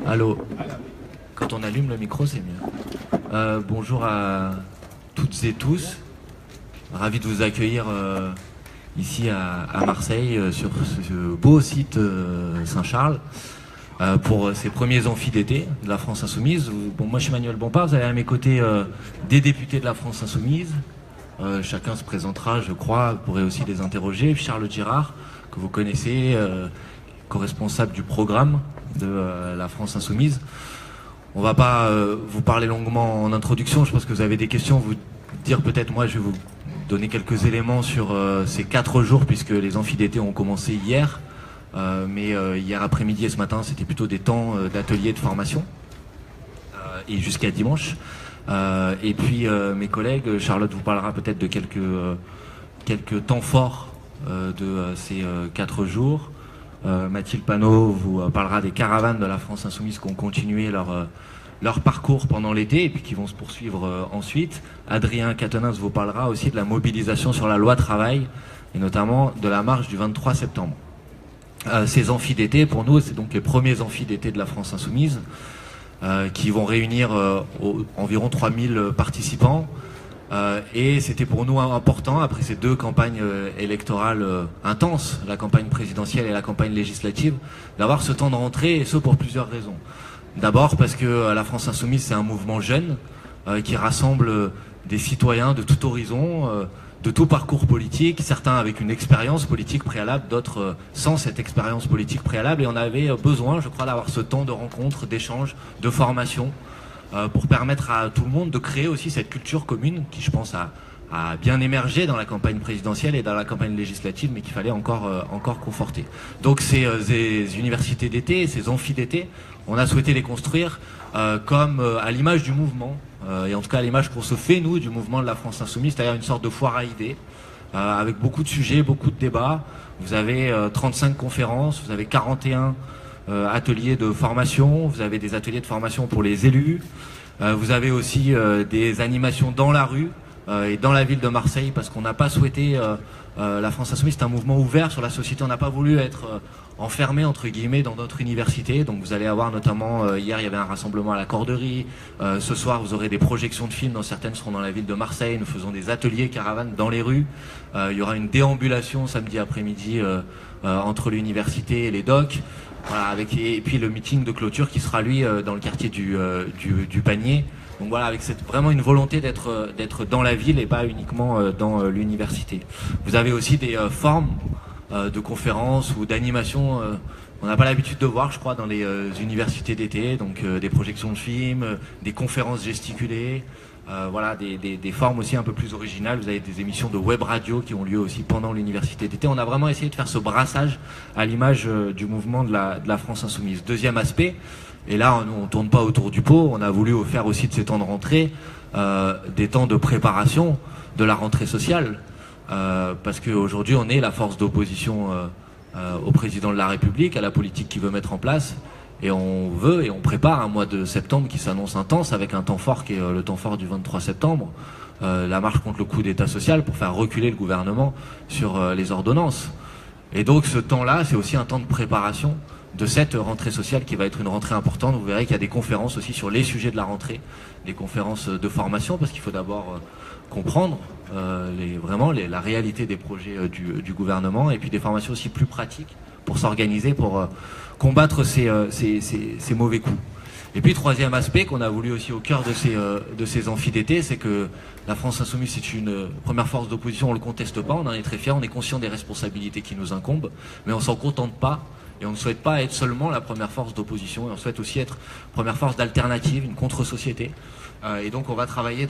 Allô. Quand on allume le micro, c'est mieux. Bonjour à toutes et tous. Ravi de vous accueillir ici à Marseille, sur ce beau site Saint-Charles, pour ces premiers amphis d'été de la France Insoumise. Bon, moi je suis Manuel Bompard, vous avez à mes côtés des députés de la France Insoumise. Chacun se présentera, je crois, vous pourrez aussi les interroger. Charles Girard, que vous connaissez, co-responsable du programme de la France Insoumise. On va pas vous parler longuement en introduction, je pense que vous avez des questions, vous dire peut-être, moi je vais vous donner quelques éléments sur ces 4 jours, puisque les amphis d'été ont commencé hier, mais hier après-midi et ce matin c'était plutôt des temps d'ateliers de formation, et jusqu'à dimanche. Et puis mes collègues, Charlotte vous parlera peut-être de quelques temps forts de ces 4 jours. Mathilde Panot vous parlera des caravanes de la France Insoumise qui ont continué leur parcours pendant l'été et puis qui vont se poursuivre ensuite. Adrien Quatennens vous parlera aussi de la mobilisation sur la loi travail et notamment de la marche du 23 septembre. Ces amphis d'été, pour nous, c'est donc les premiers amphis d'été de la France Insoumise qui vont réunir environ 3000 participants. Et c'était pour nous important, après ces 2 campagnes électorales intenses, la campagne présidentielle et la campagne législative, d'avoir ce temps de rentrée, et ce pour plusieurs raisons. D'abord parce que la France Insoumise, c'est un mouvement jeune qui rassemble des citoyens de tout horizon, de tout parcours politique, certains avec une expérience politique préalable, d'autres sans cette expérience politique préalable. Et on avait besoin, je crois, d'avoir ce temps de rencontre, d'échange, de formation, pour permettre à tout le monde de créer aussi cette culture commune qui, je pense, a bien émergé dans la campagne présidentielle et dans la campagne législative, mais qu'il fallait encore conforter. Donc ces universités d'été, ces amphis d'été, on a souhaité les construire comme à l'image du mouvement, et en tout cas à l'image qu'on se fait, nous, du mouvement de la France Insoumise, c'est-à-dire une sorte de foire à idées, avec beaucoup de sujets, beaucoup de débats. Vous avez 35 conférences, vous avez 41 ateliers de formation, vous avez des ateliers de formation pour les élus, vous avez aussi des animations dans la rue et dans la ville de Marseille, parce qu'on n'a pas souhaité, la France Insoumise c'est un mouvement ouvert sur la société, on n'a pas voulu être enfermé entre guillemets dans notre université. Donc vous allez avoir notamment, hier il y avait un rassemblement à la Corderie, ce soir vous aurez des projections de films, certaines seront dans la ville de Marseille, nous faisons des ateliers caravanes dans les rues, il y aura une déambulation samedi après-midi entre l'université et les docks. Voilà, et puis le meeting de clôture qui sera lui dans le quartier du Panier. Donc voilà, avec vraiment une volonté d'être dans la ville et pas uniquement dans l'université. Vous avez aussi des formes de conférences ou d'animations on n'a pas l'habitude de voir, je crois, dans les universités d'été, donc des projections de films, des conférences gesticulées, voilà, des formes aussi un peu plus originales. Vous avez des émissions de web radio qui ont lieu aussi pendant l'université d'été. On a vraiment essayé de faire ce brassage à l'image du mouvement de la France Insoumise. Deuxième aspect, et là on ne tourne pas autour du pot, on a voulu faire aussi de ces temps de rentrée des temps de préparation de la rentrée sociale, parce qu'aujourd'hui on est la force d'opposition au président de la République, à la politique qu'il veut mettre en place. Et on veut et on prépare un mois de septembre qui s'annonce intense, avec un temps fort qui est le temps fort du 23 septembre, la marche contre le coup d'état social pour faire reculer le gouvernement sur les ordonnances. Et donc ce temps-là, c'est aussi un temps de préparation de cette rentrée sociale qui va être une rentrée importante. Vous verrez qu'il y a des conférences aussi sur les sujets de la rentrée, des conférences de formation, parce qu'il faut d'abord comprendre la réalité des projets du gouvernement, et puis des formations aussi plus pratiques pour s'organiser, pour combattre ces mauvais coups. Et puis troisième aspect qu'on a voulu aussi au cœur de ces amphis d'été, c'est que la France Insoumise c'est une première force d'opposition, on ne le conteste pas, on en est très fiers, on est conscient des responsabilités qui nous incombent, mais on ne s'en contente pas. Et on ne souhaite pas être seulement la première force d'opposition, et on souhaite aussi être première force d'alternative, une contre-société. Et donc on va travailler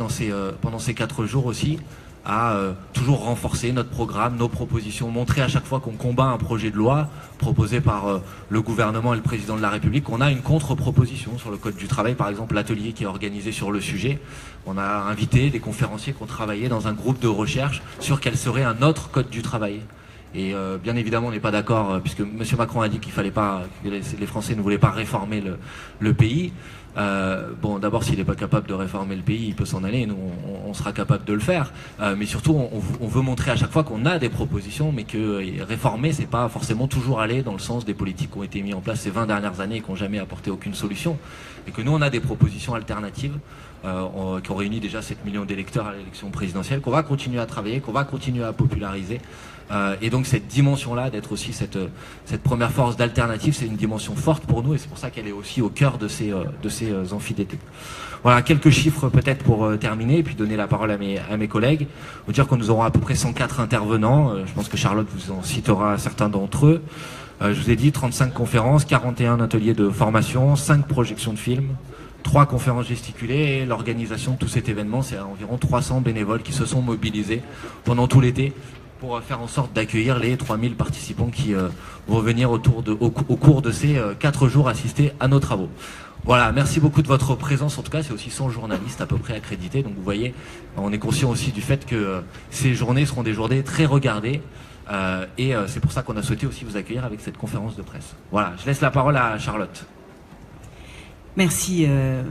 pendant ces 4 jours aussi à toujours renforcer notre programme, nos propositions, montrer à chaque fois qu'on combat un projet de loi proposé par le gouvernement et le président de la République, qu'on a une contre-proposition sur le code du travail, par exemple l'atelier qui est organisé sur le sujet. On a invité des conférenciers qui ont travaillé dans un groupe de recherche sur quel serait un autre code du travail. Et bien évidemment on n'est pas d'accord, puisque M. Macron a dit qu'il fallait pas, que les Français ne voulaient pas réformer le pays. Bon, d'abord, s'il n'est pas capable de réformer le pays, il peut s'en aller. Nous, on sera capable de le faire. Mais surtout, on veut montrer à chaque fois qu'on a des propositions, mais que réformer, c'est pas forcément toujours aller dans le sens des politiques qui ont été mises en place ces 20 dernières années et qui n'ont jamais apporté aucune solution. Et que nous, on a des propositions alternatives qui ont réuni déjà 7 millions d'électeurs à l'élection présidentielle, qu'on va continuer à travailler, qu'on va continuer à populariser. Et donc cette dimension-là, d'être aussi cette première force d'alternative, c'est une dimension forte pour nous et c'est pour ça qu'elle est aussi au cœur de ces amphis d'été. Voilà, quelques chiffres peut-être pour terminer et puis donner la parole à mes collègues. Vous dire que nous aurons à peu près 104 intervenants. Je pense que Charlotte vous en citera certains d'entre eux. Je vous ai dit 35 conférences, 41 ateliers de formation, 5 projections de films, 3 conférences gesticulées et l'organisation de tout cet événement, c'est environ 300 bénévoles qui se sont mobilisés pendant tout l'été pour faire en sorte d'accueillir les 3000 participants qui vont venir au cours de ces 4 jours assister à nos travaux. Voilà, merci beaucoup de votre présence. En tout cas, c'est aussi 100 journalistes à peu près accrédités. Donc vous voyez, on est conscient aussi du fait que ces journées seront des journées très regardées. Et c'est pour ça qu'on a souhaité aussi vous accueillir avec cette conférence de presse. Voilà, je laisse la parole à Charlotte. Merci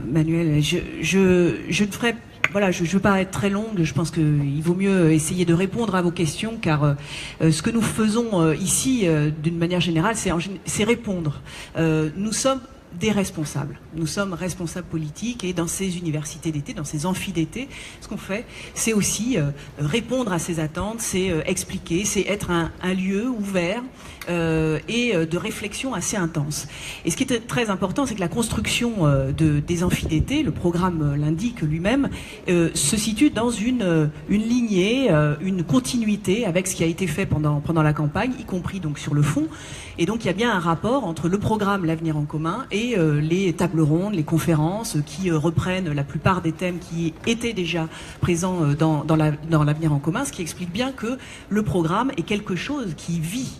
Manuel. Je ne ferai voilà, je ne veux pas être très longue, je pense qu'il vaut mieux essayer de répondre à vos questions, car ce que nous faisons ici, d'une manière générale, c'est répondre. Nous sommes des responsables. Nous sommes responsables politiques et dans ces universités d'été, dans ces amphis d'été, ce qu'on fait, c'est aussi répondre à ces attentes, c'est expliquer, c'est être un lieu ouvert et de réflexion assez intense. Et ce qui est très important, c'est que la construction des amphis d'été, le programme l'indique lui-même, se situe dans une lignée, une continuité avec ce qui a été fait pendant la campagne, y compris donc sur le fond. Et donc il y a bien un rapport entre le programme L'Avenir en commun et les tables rondes, les conférences qui reprennent la plupart des thèmes qui étaient déjà présents dans l'Avenir en commun, ce qui explique bien que le programme est quelque chose qui vit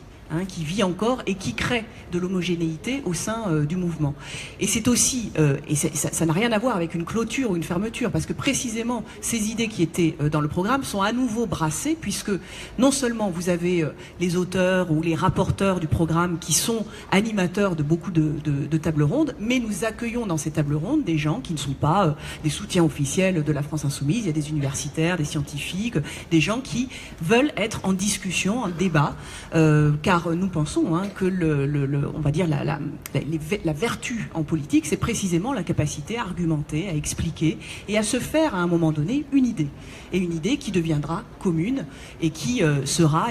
encore et qui crée de l'homogénéité au sein du mouvement. Et c'est aussi, et ça n'a rien à voir avec une clôture ou une fermeture, parce que précisément ces idées qui étaient dans le programme sont à nouveau brassées, puisque non seulement vous avez les auteurs ou les rapporteurs du programme qui sont animateurs de beaucoup de tables rondes, mais nous accueillons dans ces tables rondes des gens qui ne sont pas des soutiens officiels de la France Insoumise. Il y a des universitaires, des scientifiques, des gens qui veulent être en discussion, en débat, car nous pensons que on va dire la vertu en politique, c'est précisément la capacité à argumenter, à expliquer et à se faire à un moment donné une idée. Et une idée qui deviendra commune et qui sera,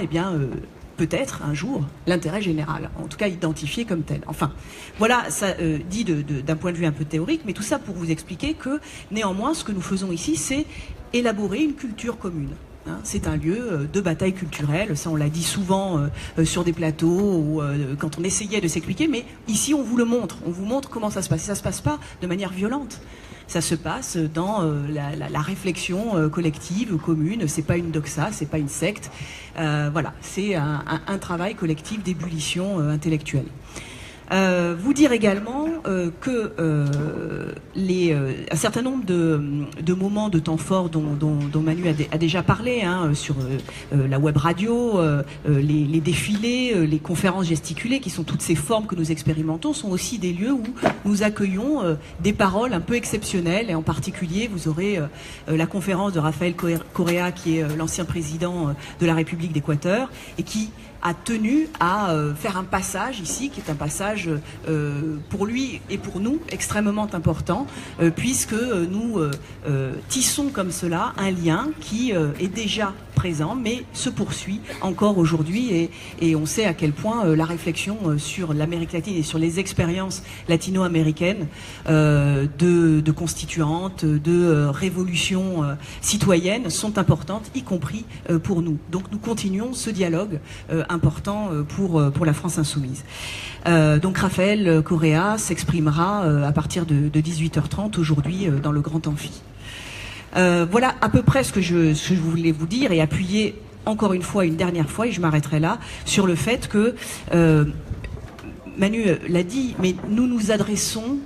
peut-être un jour l'intérêt général, en tout cas identifié comme tel. Enfin, voilà, ça dit d'un point de vue un peu théorique, mais tout ça pour vous expliquer que néanmoins, ce que nous faisons ici, c'est élaborer une culture commune. C'est un lieu de bataille culturelle, ça on l'a dit souvent sur des plateaux ou quand on essayait de s'expliquer, mais ici on vous le montre, on vous montre comment ça se passe. Et ça se passe pas de manière violente, ça se passe dans la réflexion collective, commune, c'est pas une doxa, c'est pas une secte, voilà, c'est un travail collectif d'ébullition intellectuelle. Vous dire également que un certain nombre de moments de temps fort dont Manu a déjà parlé, sur la web radio, les défilés, les conférences gesticulées, qui sont toutes ces formes que nous expérimentons, sont aussi des lieux où nous accueillons des paroles un peu exceptionnelles. Et en particulier, vous aurez la conférence de Rafael Correa, qui est l'ancien président de la République d'Équateur, et qui a tenu à faire un passage ici, qui est un passage pour lui et pour nous extrêmement important, puisque nous tissons comme cela un lien qui est déjà présent, mais se poursuit encore aujourd'hui, et on sait à quel point la réflexion sur l'Amérique latine et sur les expériences latino-américaines de constituantes, de révolutions citoyennes sont importantes, y compris pour nous. Donc nous continuons ce dialogue important pour la France insoumise. Donc Rafael Correa s'exprimera à partir de 18h30 aujourd'hui dans le Grand Amphi. Voilà à peu près ce que je voulais vous dire, et appuyer encore une fois, une dernière fois, et je m'arrêterai là, sur le fait que Manu l'a dit, mais nous nous adressons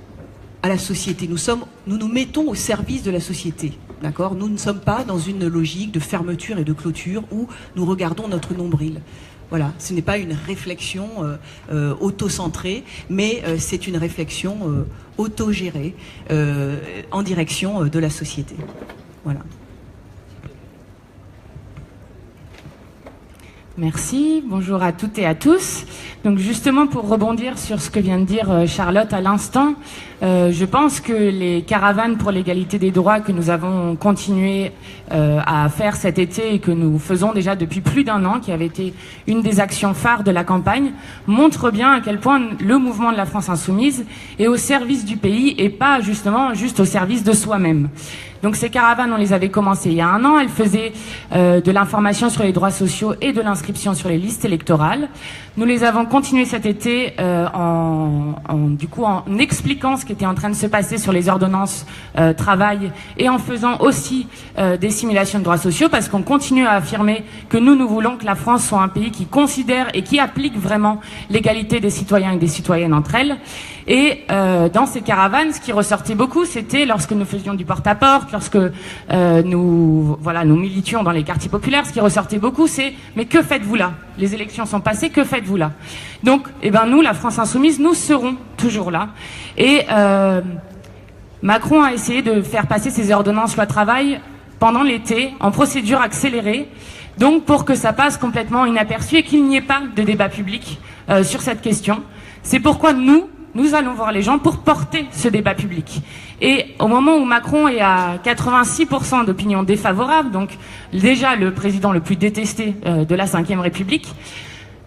à la société, nous nous mettons au service de la société. D'accord ? Nous ne sommes pas dans une logique de fermeture et de clôture où nous regardons notre nombril. Voilà, ce n'est pas une réflexion auto-centrée, mais c'est une réflexion auto-gérée en direction de la société. Voilà. Merci, bonjour à toutes et à tous. Donc justement pour rebondir sur ce que vient de dire Charlotte à l'instant, je pense que les caravanes pour l'égalité des droits que nous avons continué à faire cet été et que nous faisons déjà depuis plus d'1 an, qui avait été une des actions phares de la campagne, montrent bien à quel point le mouvement de la France Insoumise est au service du pays et pas justement juste au service de soi-même. Donc ces caravanes, on les avait commencées il y a 1 an. Elles faisaient de l'information sur les droits sociaux et de l'inscription sur les listes électorales. Nous les avons continuées cet été en expliquant ce qui était en train de se passer sur les ordonnances travail et en faisant aussi des simulations de droits sociaux, parce qu'on continue à affirmer que nous voulons que la France soit un pays qui considère et qui applique vraiment l'égalité des citoyens et des citoyennes entre elles. Et dans ces caravanes, ce qui ressortait beaucoup, c'était lorsque nous faisions du porte-à-porte, lorsque nous militions dans les quartiers populaires, ce qui ressortait beaucoup, c'est « mais que faites-vous là ? Les élections sont passées, que faites-vous là ?» Donc, nous, la France Insoumise, nous serons toujours là. Et Macron a essayé de faire passer ses ordonnances loi travail pendant l'été, en procédure accélérée, donc pour que ça passe complètement inaperçu et qu'il n'y ait pas de débat public sur cette question. C'est pourquoi nous allons voir les gens pour porter ce débat public. Et au moment où Macron est à 86% d'opinion défavorable, donc déjà le président le plus détesté de la Ve République,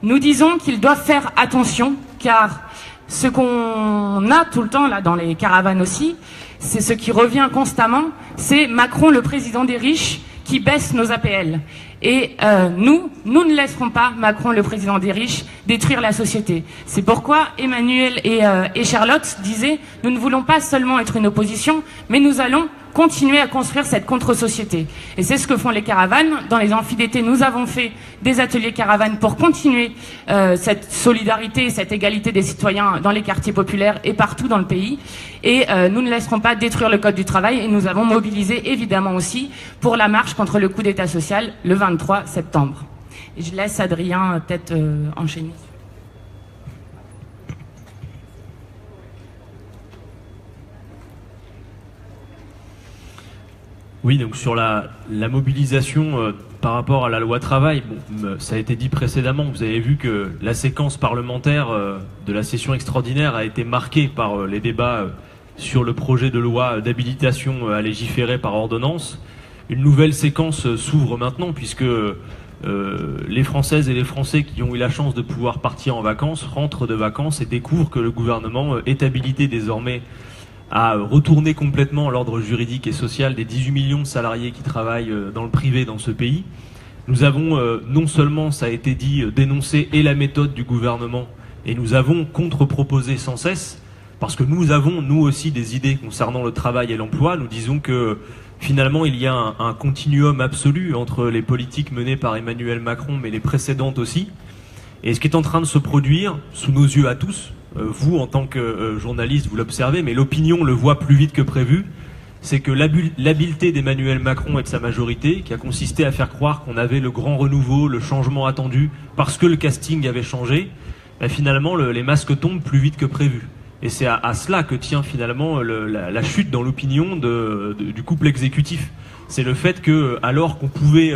nous disons qu'il doit faire attention, car ce qu'on a tout le temps là dans les caravanes aussi, c'est ce qui revient constamment, c'est Macron le président des riches qui baisse nos APL. Et nous ne laisserons pas Macron, le président des riches, détruire la société. C'est pourquoi Emmanuel et Charlotte disaient « Nous ne voulons pas seulement être une opposition, mais nous allons continuer à construire cette contre-société ». Et c'est ce que font les caravanes. Dans les amphis d'été, nous avons fait des ateliers caravanes pour continuer cette solidarité, cette égalité des citoyens dans les quartiers populaires et partout dans le pays. Et nous ne laisserons pas détruire le Code du travail. Et nous avons mobilisé évidemment aussi pour la marche contre le coup d'État social le 23 septembre. Et je laisse Adrien peut-être enchaîner. Oui, donc sur la mobilisation par rapport à la loi travail, ça a été dit précédemment, vous avez vu que la séquence parlementaire de la session extraordinaire a été marquée par les débats sur le projet de loi d'habilitation à légiférer par ordonnance. Une nouvelle séquence s'ouvre maintenant, puisque les Françaises et les Français qui ont eu la chance de pouvoir partir en vacances rentrent de vacances et découvrent que le gouvernement est habilité désormais à retourner complètement l'ordre juridique et social des 18 millions de salariés qui travaillent dans le privé dans ce pays. Nous avons non seulement, ça a été dit, dénoncé et la méthode du gouvernement, et nous avons contre-proposé sans cesse, parce que nous avons, nous aussi, des idées concernant le travail et l'emploi. Nous disons que finalement, il y a un continuum absolu entre les politiques menées par Emmanuel Macron, mais les précédentes aussi. Et ce qui est en train de se produire, sous nos yeux à tous, vous, en tant que journaliste, vous l'observez, mais l'opinion le voit plus vite que prévu, c'est que l'habileté d'Emmanuel Macron et de sa majorité, qui a consisté à faire croire qu'on avait le grand renouveau, le changement attendu, parce que le casting avait changé, finalement, les masques tombent plus vite que prévu. Et c'est à cela que tient finalement la chute dans l'opinion du couple exécutif. C'est le fait que, alors qu'on pouvait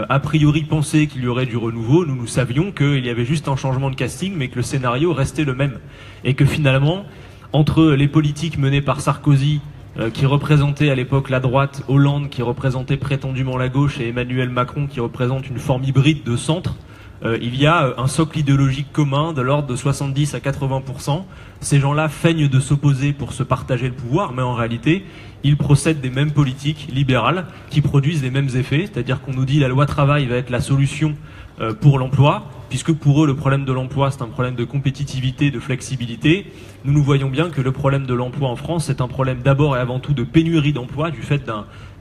a priori penser qu'il y aurait du renouveau, nous savions qu'il y avait juste un changement de casting, mais que le scénario restait le même. Et que finalement, entre les politiques menées par Sarkozy, qui représentait à l'époque la droite, Hollande qui représentait prétendument la gauche, et Emmanuel Macron qui représente une forme hybride de centre, il y a un socle idéologique commun de l'ordre de 70 à 80%. Ces gens-là feignent de s'opposer pour se partager le pouvoir, mais en réalité, ils procèdent des mêmes politiques libérales qui produisent les mêmes effets. C'est-à-dire qu'on nous dit la loi travail va être la solution pour l'emploi, puisque pour eux, le problème de l'emploi, c'est un problème de compétitivité, de flexibilité. Nous voyons bien que le problème de l'emploi en France, c'est un problème d'abord et avant tout de pénurie d'emploi, du fait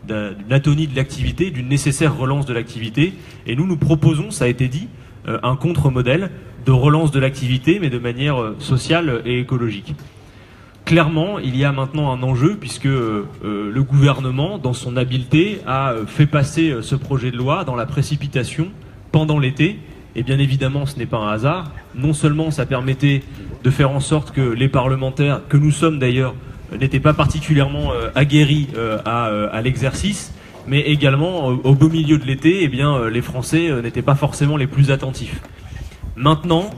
d'une atonie de l'activité, d'une nécessaire relance de l'activité. Et nous proposons, ça a été dit, un contre-modèle de relance de l'activité, mais de manière sociale et écologique. clairement, il y a maintenant un enjeu puisque le gouvernement, dans son habileté, a fait passer ce projet de loi dans la précipitation pendant l'été. Et bien évidemment, ce n'est pas un hasard. Non seulement ça permettait de faire en sorte que les parlementaires, que nous sommes d'ailleurs, n'étaient pas particulièrement aguerris à l'exercice, mais également au beau milieu de l'été, eh bien les Français n'étaient pas forcément les plus attentifs. Maintenant,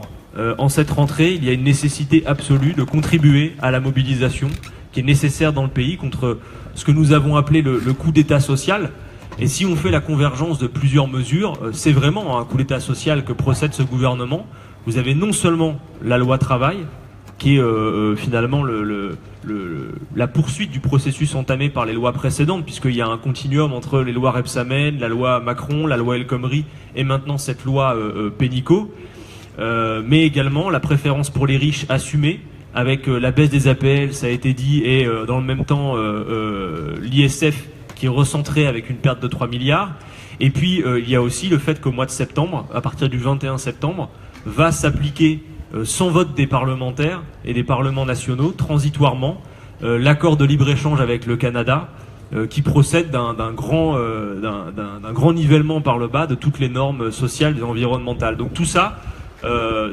en cette rentrée, il y a une nécessité absolue de contribuer à la mobilisation qui est nécessaire dans le pays contre ce que nous avons appelé le coup d'État social. Et si on fait la convergence de plusieurs mesures, c'est vraiment un coup d'État social que procède ce gouvernement. Vous avez non seulement la loi travail, qui est finalement la poursuite du processus entamé par les lois précédentes, puisqu'il y a un continuum entre les lois Rebsamen, la loi Macron, la loi El Khomri et maintenant cette loi Pénicaud. Mais également la préférence pour les riches assumée avec la baisse des APL, ça a été dit, et dans le même temps l'ISF qui est recentré avec une perte de 3 milliards. Et puis il y a aussi le fait qu'au mois de septembre, à partir du 21 septembre, va s'appliquer sans vote des parlementaires et des parlements nationaux, transitoirement, l'accord de libre-échange avec le Canada, qui procède d'un grand nivellement par le bas de toutes les normes sociales et environnementales. Donc tout ça,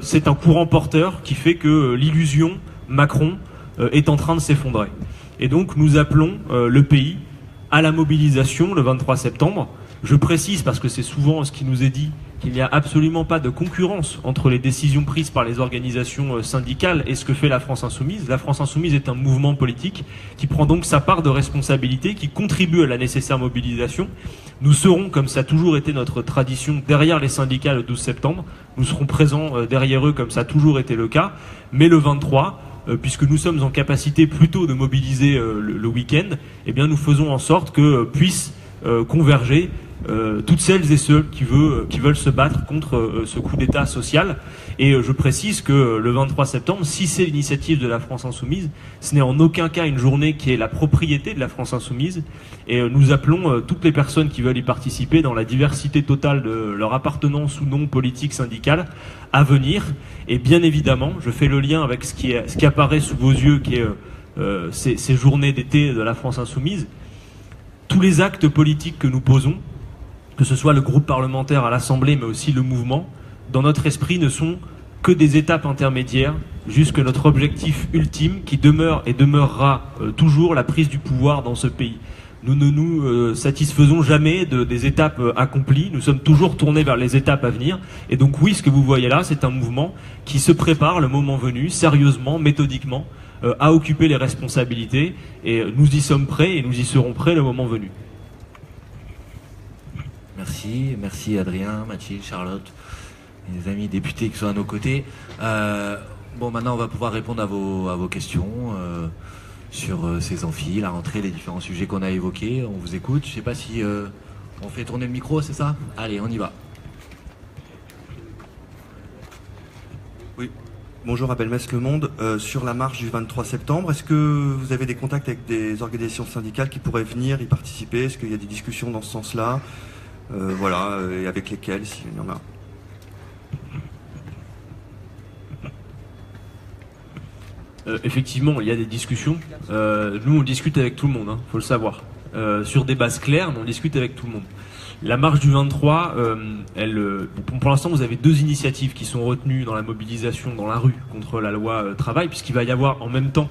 c'est un courant porteur qui fait que l'illusion Macron est en train de s'effondrer. Et donc nous appelons le pays à la mobilisation le 23 septembre. Je précise, parce que c'est souvent ce qui nous est dit, qu'il n'y a absolument pas de concurrence entre les décisions prises par les organisations syndicales et ce que fait la France Insoumise. La France Insoumise est un mouvement politique qui prend donc sa part de responsabilité, qui contribue à la nécessaire mobilisation. Nous serons, comme ça a toujours été notre tradition, derrière les syndicats le 12 septembre. Nous serons présents derrière eux, comme ça a toujours été le cas. Mais le 23, puisque nous sommes en capacité plutôt de mobiliser le week-end, eh bien nous faisons en sorte que puissent converger toutes celles et ceux qui veulent se battre contre ce coup d'État social. Et je précise que le 23 septembre, si c'est l'initiative de la France Insoumise, ce n'est en aucun cas une journée qui est la propriété de la France Insoumise. Et nous appelons toutes les personnes qui veulent y participer, dans la diversité totale de leur appartenance ou non politique syndicale, à venir. Et bien évidemment, je fais le lien avec ce qui apparaît sous vos yeux, qui est ces journées d'été de la France Insoumise. Tous les actes politiques que nous posons, que ce soit le groupe parlementaire à l'Assemblée, mais aussi le mouvement, dans notre esprit ne sont que des étapes intermédiaires, jusque notre objectif ultime, qui demeure et demeurera toujours la prise du pouvoir dans ce pays. Nous ne nous satisfaisons jamais des étapes accomplies, nous sommes toujours tournés vers les étapes à venir. Et donc oui, ce que vous voyez là, c'est un mouvement qui se prépare le moment venu, sérieusement, méthodiquement, à occuper les responsabilités. Et nous y sommes prêts et nous y serons prêts le moment venu. Merci Adrien, Mathilde, Charlotte, les amis députés qui sont à nos côtés. Bon, maintenant on va pouvoir répondre à vos questions sur ces amphis, la rentrée, les différents sujets qu'on a évoqués. On vous écoute. Je sais pas si on fait tourner le micro, c'est ça? Allez, on y va. Oui. Bonjour, Abelmès Le Monde. Sur la marche du 23 septembre, est-ce que vous avez des contacts avec des organisations syndicales qui pourraient venir y participer? Est-ce qu'il y a des discussions dans ce sens-là? Voilà, et avec lesquelles, s'il y en a. Effectivement, il y a des discussions. Nous, on discute avec tout le monde, faut le savoir. Sur des bases claires, mais on discute avec tout le monde. La marche du 23, pour l'instant, vous avez deux initiatives qui sont retenues dans la mobilisation dans la rue contre la loi travail, puisqu'il va y avoir en même temps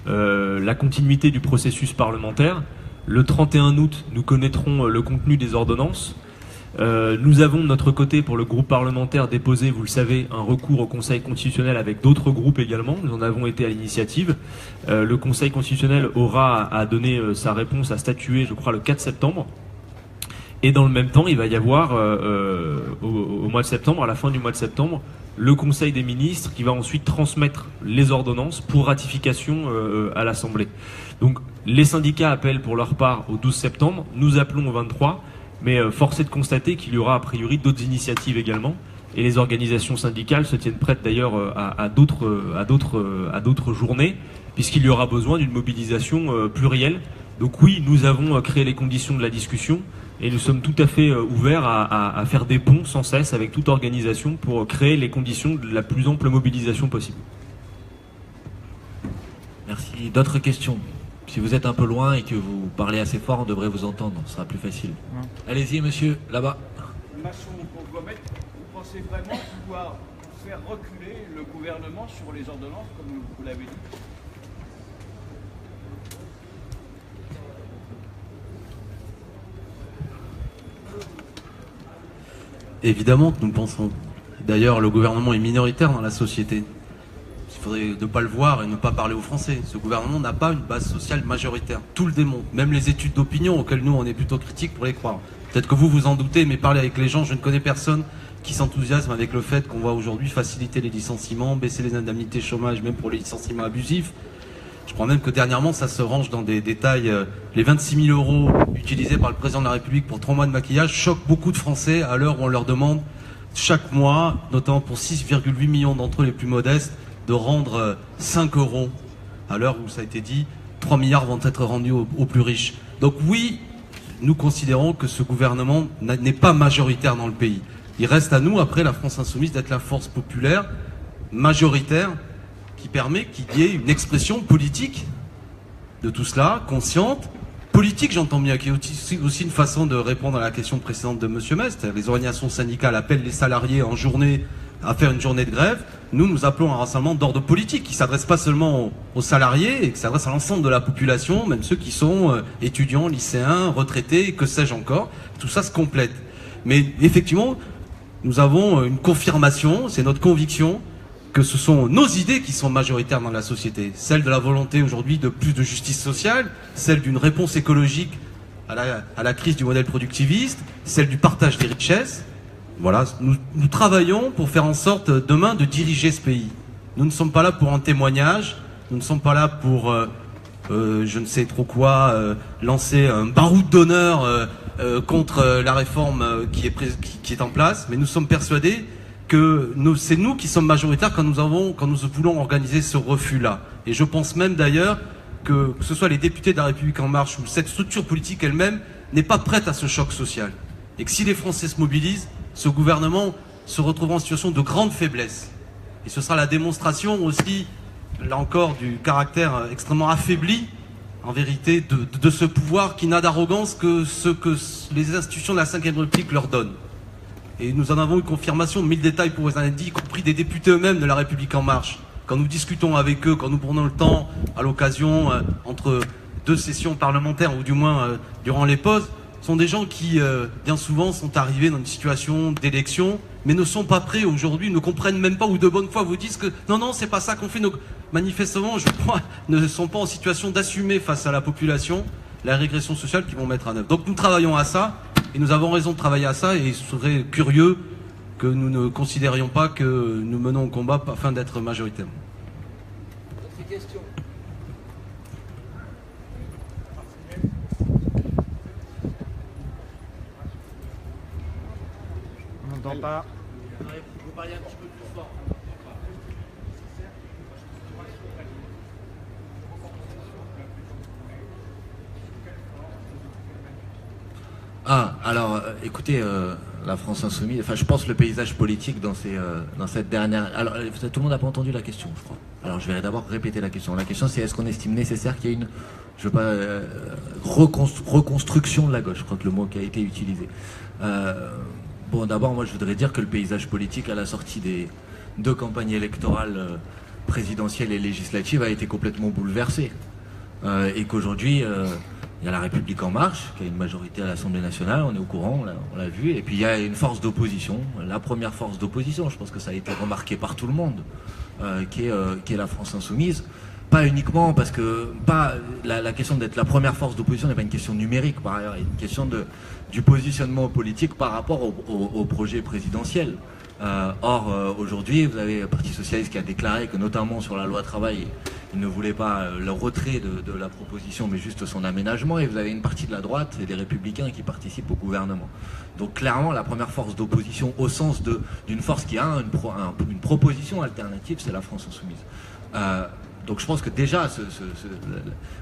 la continuité du processus parlementaire. Le 31 août, nous connaîtrons le contenu des ordonnances. Nous avons de notre côté, pour le groupe parlementaire, déposé, vous le savez, un recours au Conseil constitutionnel avec d'autres groupes également. Nous en avons été à l'initiative. Le Conseil constitutionnel aura à donner sa réponse, à statuer, je crois, le 4 septembre. Et dans le même temps, il va y avoir, au mois de septembre, à la fin du mois de septembre, le Conseil des ministres qui va ensuite transmettre les ordonnances pour ratification à l'Assemblée. Donc, les syndicats appellent pour leur part au 12 septembre, nous appelons au 23, mais force est de constater qu'il y aura a priori d'autres initiatives également, et les organisations syndicales se tiennent prêtes d'ailleurs à d'autres journées, puisqu'il y aura besoin d'une mobilisation plurielle. Donc oui, nous avons créé les conditions de la discussion, et nous sommes tout à fait ouverts à faire des ponts sans cesse avec toute organisation pour créer les conditions de la plus ample mobilisation possible. Merci. D'autres questions? Si vous êtes un peu loin et que vous parlez assez fort, on devrait vous entendre, ce sera plus facile. Allez-y, monsieur, là-bas. Masson pour Gomet, vous pensez vraiment pouvoir faire reculer le gouvernement sur les ordonnances, comme vous l'avez dit? Évidemment que nous le pensons. D'ailleurs, le gouvernement est minoritaire dans la société. Il faudrait ne pas le voir et ne pas parler aux Français. Ce gouvernement n'a pas une base sociale majoritaire. Tout le démontre. Même les études d'opinion auxquelles nous on est plutôt critiques pour les croire. Peut-être que vous vous en doutez, mais parlez avec les gens, je ne connais personne qui s'enthousiasme avec le fait qu'on va aujourd'hui faciliter les licenciements, baisser les indemnités chômage, même pour les licenciements abusifs. Je crois même que dernièrement, ça se range dans des détails. Les 26 000 euros utilisés par le président de la République pour 3 mois de maquillage choquent beaucoup de Français à l'heure où on leur demande chaque mois, notamment pour 6,8 millions d'entre eux les plus modestes, de rendre 5 euros à l'heure où ça a été dit, 3 milliards vont être rendus aux plus riches. Donc oui, nous considérons que ce gouvernement n'est pas majoritaire dans le pays. Il reste à nous, après la France Insoumise, d'être la force populaire majoritaire qui permet qu'il y ait une expression politique de tout cela, consciente. Politique, j'entends bien, qui est aussi une façon de répondre à la question précédente de M. Mest. Les organisations syndicales appellent les salariés en journée à faire une journée de grève. Nous appelons un rassemblement d'ordre politique qui ne s'adresse pas seulement aux salariés et qui s'adresse à l'ensemble de la population, même ceux qui sont étudiants, lycéens, retraités, que sais-je encore. Tout ça se complète. Mais effectivement, nous avons une confirmation, c'est notre conviction, que ce sont nos idées qui sont majoritaires dans la société. Celle de la volonté aujourd'hui de plus de justice sociale, celle d'une réponse écologique à la crise du modèle productiviste, celle du partage des richesses. Voilà, nous travaillons pour faire en sorte demain de diriger ce pays. Nous ne sommes pas là pour un témoignage, nous ne sommes pas là pour, je ne sais trop quoi, lancer un baroud d'honneur contre la réforme qui est en place, mais nous sommes persuadés que c'est nous qui sommes majoritaires quand nous voulons organiser ce refus-là. Et je pense même d'ailleurs que ce soit les députés de la République En Marche ou cette structure politique elle-même n'est pas prête à ce choc social. Et que si les Français se mobilisent, ce gouvernement se retrouvera en situation de grande faiblesse. Et ce sera la démonstration aussi, là encore, du caractère extrêmement affaibli, en vérité, de ce pouvoir qui n'a d'arrogance que ce que les institutions de la Ve République leur donnent. Et nous en avons eu confirmation, 1000 détails pour vous en dire, y compris des députés eux-mêmes de la République En Marche. Quand nous discutons avec eux, quand nous prenons le temps, à l'occasion, entre deux sessions parlementaires, ou du moins durant les pauses, sont des gens qui, bien souvent, sont arrivés dans une situation d'élection, mais ne sont pas prêts aujourd'hui, ne comprennent même pas, ou de bonne foi vous disent que non, c'est pas ça qu'on fait. Donc, manifestement, je crois, ne sont pas en situation d'assumer face à la population la régression sociale qu'ils vont mettre en œuvre. Donc nous travaillons à ça, et nous avons raison de travailler à ça, et il serait curieux que nous ne considérions pas que nous menons un combat afin d'être majoritaires. D'autres questions? On n'entend pas. Vous parlez un petit peu plus fort. Alors, écoutez, la France Insoumise, enfin, je pense le paysage politique dans cette dernière... Alors, tout le monde n'a pas entendu la question, je crois. Alors, je vais d'abord répéter la question. La question, c'est est-ce qu'on estime nécessaire qu'il y ait une, je veux pas, reconstruction de la gauche, je crois que le mot qui a été utilisé. Bon, d'abord, moi, je voudrais dire que le paysage politique à la sortie des 2 campagnes électorales présidentielles et législatives a été complètement bouleversé. Et qu'aujourd'hui... il y a la République En Marche, qui a une majorité à l'Assemblée nationale, on est au courant, on l'a vu, et puis il y a une force d'opposition, la première force d'opposition, je pense que ça a été remarqué par tout le monde, qui est la France Insoumise. Pas uniquement parce que la question d'être la première force d'opposition n'est pas une question numérique, par ailleurs, il y a une question du positionnement politique par rapport au projet présidentiel. Or, aujourd'hui, vous avez le Parti Socialiste qui a déclaré que, notamment sur la loi travail, il ne voulait pas le retrait de la proposition, mais juste son aménagement. Et vous avez une partie de la droite et des Républicains qui participent au gouvernement. Donc clairement, la première force d'opposition, au sens d'une force qui a une proposition alternative, c'est la France Insoumise. Donc je pense que déjà,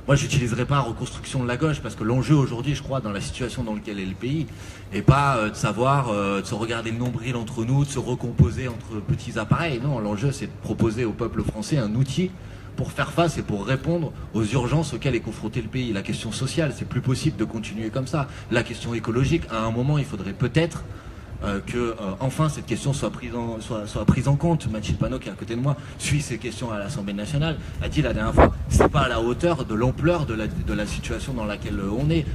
moi je n'utiliserai pas reconstruction de la gauche, parce que l'enjeu aujourd'hui, je crois, dans la situation dans laquelle est le pays, n'est pas de savoir, de se regarder le nombril entre nous, de se recomposer entre petits appareils. Non, l'enjeu c'est de proposer au peuple français un outil pour faire face et pour répondre aux urgences auxquelles est confronté le pays. La question sociale, c'est plus possible de continuer comme ça. La question écologique, à un moment, il faudrait peut-être enfin cette question soit prise en compte. Mathilde Panot, qui est à côté de moi, suit ces questions à l'Assemblée nationale, a dit la dernière fois, c'est pas à la hauteur de l'ampleur de la situation dans laquelle on est,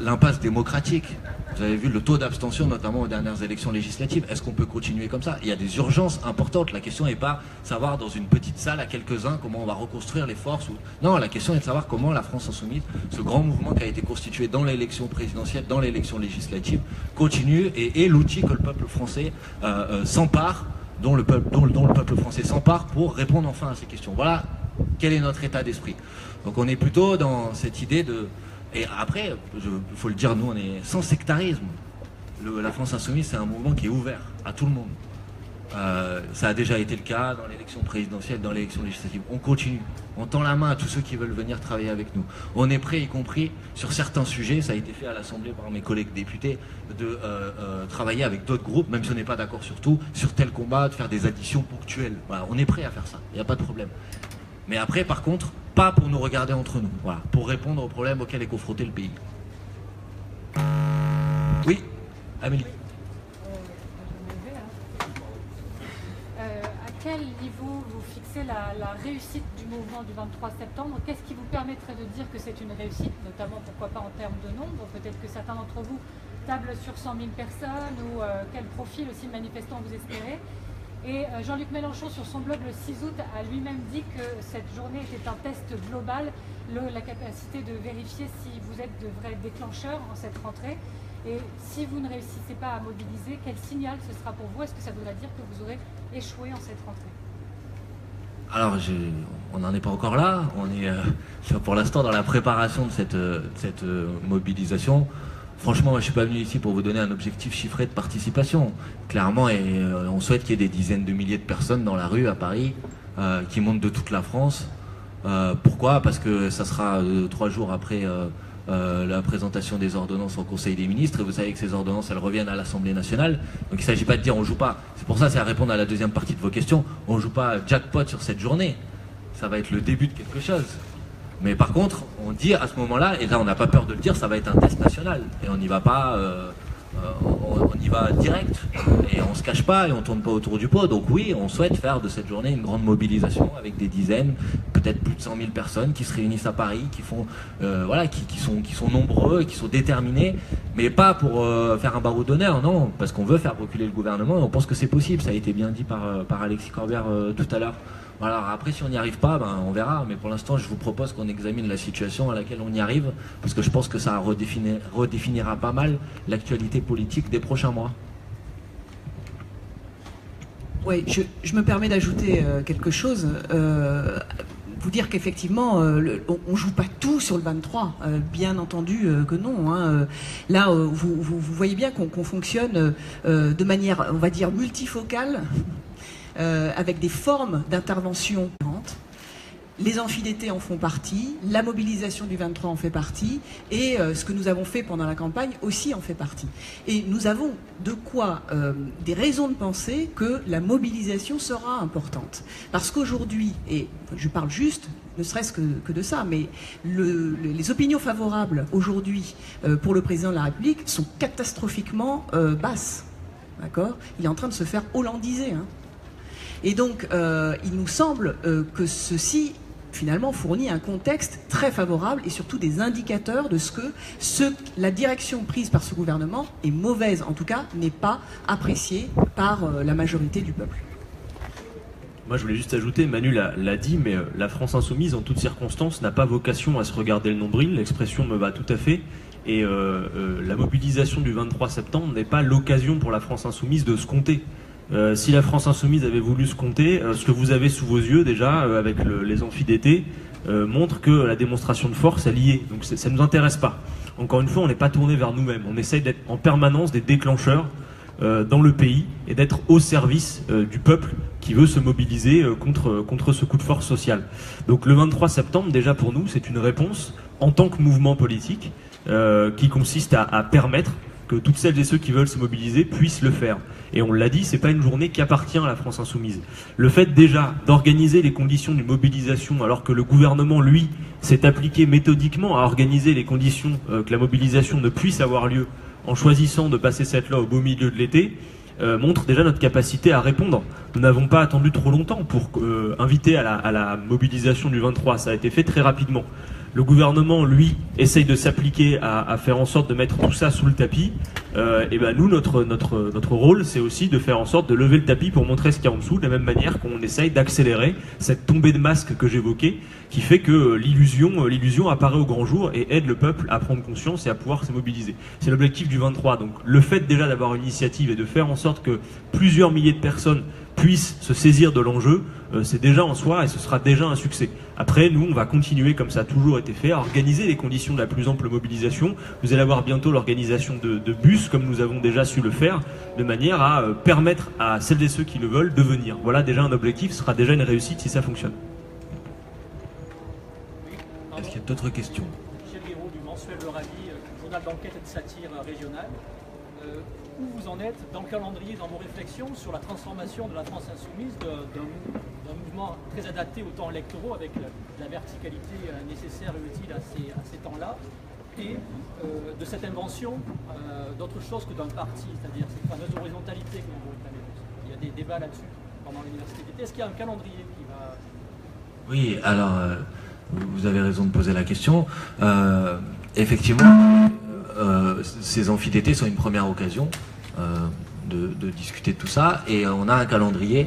l'impasse démocratique. Vous avez vu le taux d'abstention, notamment aux dernières élections législatives. Est-ce qu'on peut continuer comme ça? Il y a des urgences importantes. La question n'est pas savoir dans une petite salle à quelques-uns comment on va reconstruire les forces. Non, la question est de savoir comment la France insoumise, ce grand mouvement qui a été constitué dans l'élection présidentielle, dans l'élection législative, continue et est l'outil que le peuple français s'empare, dont le peuple français s'empare pour répondre enfin à ces questions. Voilà quel est notre état d'esprit. Donc on est plutôt dans cette idée de... Et après, il faut le dire, nous on est sans sectarisme. La France insoumise, c'est un mouvement qui est ouvert à tout le monde. Ça a déjà été le cas dans l'élection présidentielle, dans l'élection législative. On continue, on tend la main à tous ceux qui veulent venir travailler avec nous. On est prêt, y compris sur certains sujets, ça a été fait à l'Assemblée par mes collègues députés, de travailler avec d'autres groupes, même si on n'est pas d'accord sur tout, sur tel combat, de faire des additions ponctuelles. Voilà, on est prêt à faire ça, il n'y a pas de problème. Mais après, par contre, pas pour nous regarder entre nous, voilà, pour répondre aux problèmes auxquels est confronté le pays. Oui, Amélie. À quel niveau vous fixez la réussite du mouvement du 23 septembre? Qu'est-ce qui vous permettrait de dire que c'est une réussite, notamment pourquoi pas en termes de nombre? Peut-être que certains d'entre vous tablent sur 100 000 personnes, ou quel profil aussi de manifestants vous espérez? Et Jean-Luc Mélenchon, sur son blog le 6 août, a lui-même dit que cette journée était un test global, la capacité de vérifier si vous êtes de vrais déclencheurs en cette rentrée. Et si vous ne réussissez pas à mobiliser, quel signal ce sera pour vous? Est-ce que ça voudra dire que vous aurez échoué en cette rentrée? Alors, on n'en est pas encore là. On est pour l'instant dans la préparation de cette mobilisation. Franchement, je ne suis pas venu ici pour vous donner un objectif chiffré de participation. Clairement, on souhaite qu'il y ait des dizaines de milliers de personnes dans la rue à Paris, qui montent de toute la France. Pourquoi? Parce que ça sera 3 jours après la présentation des ordonnances au Conseil des ministres, et vous savez que ces ordonnances, elles reviennent à l'Assemblée nationale. Donc il ne s'agit pas de dire on joue pas. C'est pour ça, c'est à répondre à la deuxième partie de vos questions. On ne joue pas jackpot sur cette journée. Ça va être le début de quelque chose. Mais par contre, on dit à ce moment-là, et là on n'a pas peur de le dire, ça va être un test national. Et on n'y va pas, on y va direct. Et on se cache pas et on tourne pas autour du pot. Donc oui, on souhaite faire de cette journée une grande mobilisation avec des dizaines, peut-être plus de 100 000 personnes qui se réunissent à Paris, qui font, qui sont nombreux, qui sont déterminés, mais pas pour faire un barreau d'honneur, non, parce qu'on veut faire reculer le gouvernement et on pense que c'est possible. Ça a été bien dit par Alexis Corbière tout à l'heure. Alors après, si on n'y arrive pas, on verra. Mais pour l'instant, je vous propose qu'on examine la situation à laquelle on y arrive, parce que je pense que ça redéfinira pas mal l'actualité politique des prochains mois. Oui, je me permets d'ajouter quelque chose. Vous dire qu'effectivement, on ne joue pas tout sur le 23, bien entendu que non. Hein. Là, vous voyez bien qu'on fonctionne de manière, on va dire, multifocale, avec des formes d'intervention différentes. Les amphidétés en font partie, la mobilisation du 23 en fait partie, et ce que nous avons fait pendant la campagne aussi en fait partie. Et nous avons de quoi, des raisons de penser que la mobilisation sera importante. Parce qu'aujourd'hui, et je parle juste, ne serait-ce que de ça, mais les opinions favorables aujourd'hui pour le président de la République sont catastrophiquement basses. D'accord ? Il est en train de se faire hollandiser. Hein. Et donc, il nous semble que ceci, finalement, fournit un contexte très favorable et surtout des indicateurs de ce que la direction prise par ce gouvernement est mauvaise, en tout cas, n'est pas appréciée par la majorité du peuple. Moi, je voulais juste ajouter, Manu l'a dit, mais la France insoumise, en toutes circonstances, n'a pas vocation à se regarder le nombril. L'expression me va tout à fait. Et la mobilisation du 23 septembre n'est pas l'occasion pour la France insoumise de se compter. Si la France insoumise avait voulu se compter, ce que vous avez sous vos yeux déjà, avec les amphidétés, montre que la démonstration de force, elle y est. Donc ça ne nous intéresse pas. Encore une fois, on n'est pas tourné vers nous-mêmes. On essaye d'être en permanence des déclencheurs dans le pays et d'être au service du peuple qui veut se mobiliser contre ce coup de force social. Donc le 23 septembre, déjà pour nous, c'est une réponse en tant que mouvement politique qui consiste à permettre que toutes celles et ceux qui veulent se mobiliser puissent le faire. Et on l'a dit, c'est pas une journée qui appartient à la France Insoumise. Le fait déjà d'organiser les conditions d'une mobilisation, alors que le gouvernement, lui, s'est appliqué méthodiquement à organiser les conditions que la mobilisation ne puisse avoir lieu en choisissant de passer cette loi au beau milieu de l'été, montre déjà notre capacité à répondre. Nous n'avons pas attendu trop longtemps pour inviter à la mobilisation du 23. Ça a été fait très rapidement. Le gouvernement, lui, essaye de s'appliquer à faire en sorte de mettre tout ça sous le tapis. Et ben nous, notre rôle, c'est aussi de faire en sorte de lever le tapis pour montrer ce qu'il y a en dessous, de la même manière qu'on essaye d'accélérer cette tombée de masque que j'évoquais, qui fait que l'illusion apparaît au grand jour et aide le peuple à prendre conscience et à pouvoir se mobiliser. C'est l'objectif du 23. Donc le fait déjà d'avoir une initiative et de faire en sorte que plusieurs milliers de personnes puissent se saisir de l'enjeu, c'est déjà en soi et ce sera déjà un succès. Après, nous, on va continuer, comme ça a toujours été fait, à organiser les conditions de la plus ample mobilisation. Vous allez avoir bientôt l'organisation de bus, comme nous avons déjà su le faire, de manière à permettre à celles et ceux qui le veulent de venir. Voilà déjà un objectif, ce sera déjà une réussite si ça fonctionne. Est-ce qu'il y a d'autres questions? Michel Guéraud du mensuel Le Rallye, journal d'enquête et de satire régional. Où vous en êtes dans le calendrier, dans vos réflexions sur la transformation de la France Insoumise d'un mouvement très adapté aux temps électoraux avec la verticalité nécessaire et utile à ces temps-là, et de cette invention d'autre chose que d'un parti, c'est-à-dire cette fameuse horizontalité que vous réclamez. Il y a des débats là-dessus pendant l'université d'été. Est-ce qu'il y a un calendrier qui va... Oui, alors vous avez raison de poser la question. Effectivement, ces amphis d'été sont une première occasion de discuter de tout ça, et on a un calendrier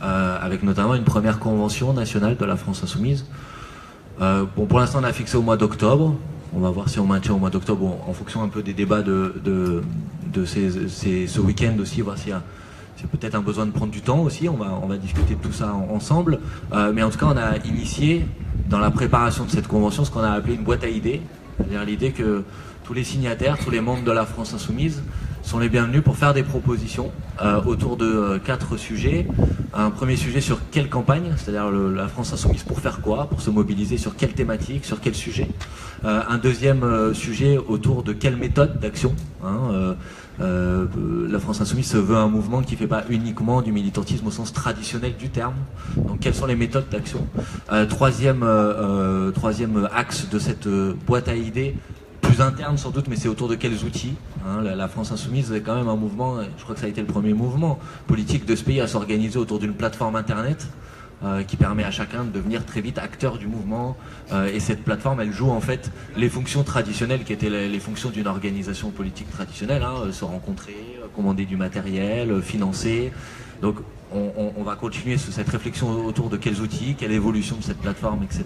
avec notamment une première convention nationale de la France Insoumise. Bon, pour l'instant on a fixé au mois d'octobre, on va voir si on maintient au mois d'octobre en fonction un peu des débats de ce week-end aussi, voir s'il y a peut-être un besoin de prendre du temps aussi, on va discuter de tout ça ensemble, mais en tout cas on a initié dans la préparation de cette convention ce qu'on a appelé une boîte à idées, c'est-à-dire l'idée que tous les signataires, tous les membres de la France Insoumise sont les bienvenus pour faire des propositions autour de 4 sujets. Un premier sujet sur quelle campagne, c'est-à-dire la France Insoumise pour faire quoi, pour se mobiliser sur quelle thématique, sur quel sujet. Un deuxième sujet autour de quelle méthode d'action. La France Insoumise se veut un mouvement qui ne fait pas uniquement du militantisme au sens traditionnel du terme. Donc quelles sont les méthodes d'action. Troisième axe de cette boîte à idées, plus interne sans doute, mais c'est autour de quels outils. La France Insoumise est quand même un mouvement, je crois que ça a été le premier mouvement politique de ce pays à s'organiser autour d'une plateforme internet qui permet à chacun de devenir très vite acteur du mouvement, et cette plateforme elle joue en fait les fonctions traditionnelles qui étaient les fonctions d'une organisation politique traditionnelle, se rencontrer, commander du matériel, financer. Donc on va continuer cette réflexion autour de quels outils, quelle évolution de cette plateforme, etc.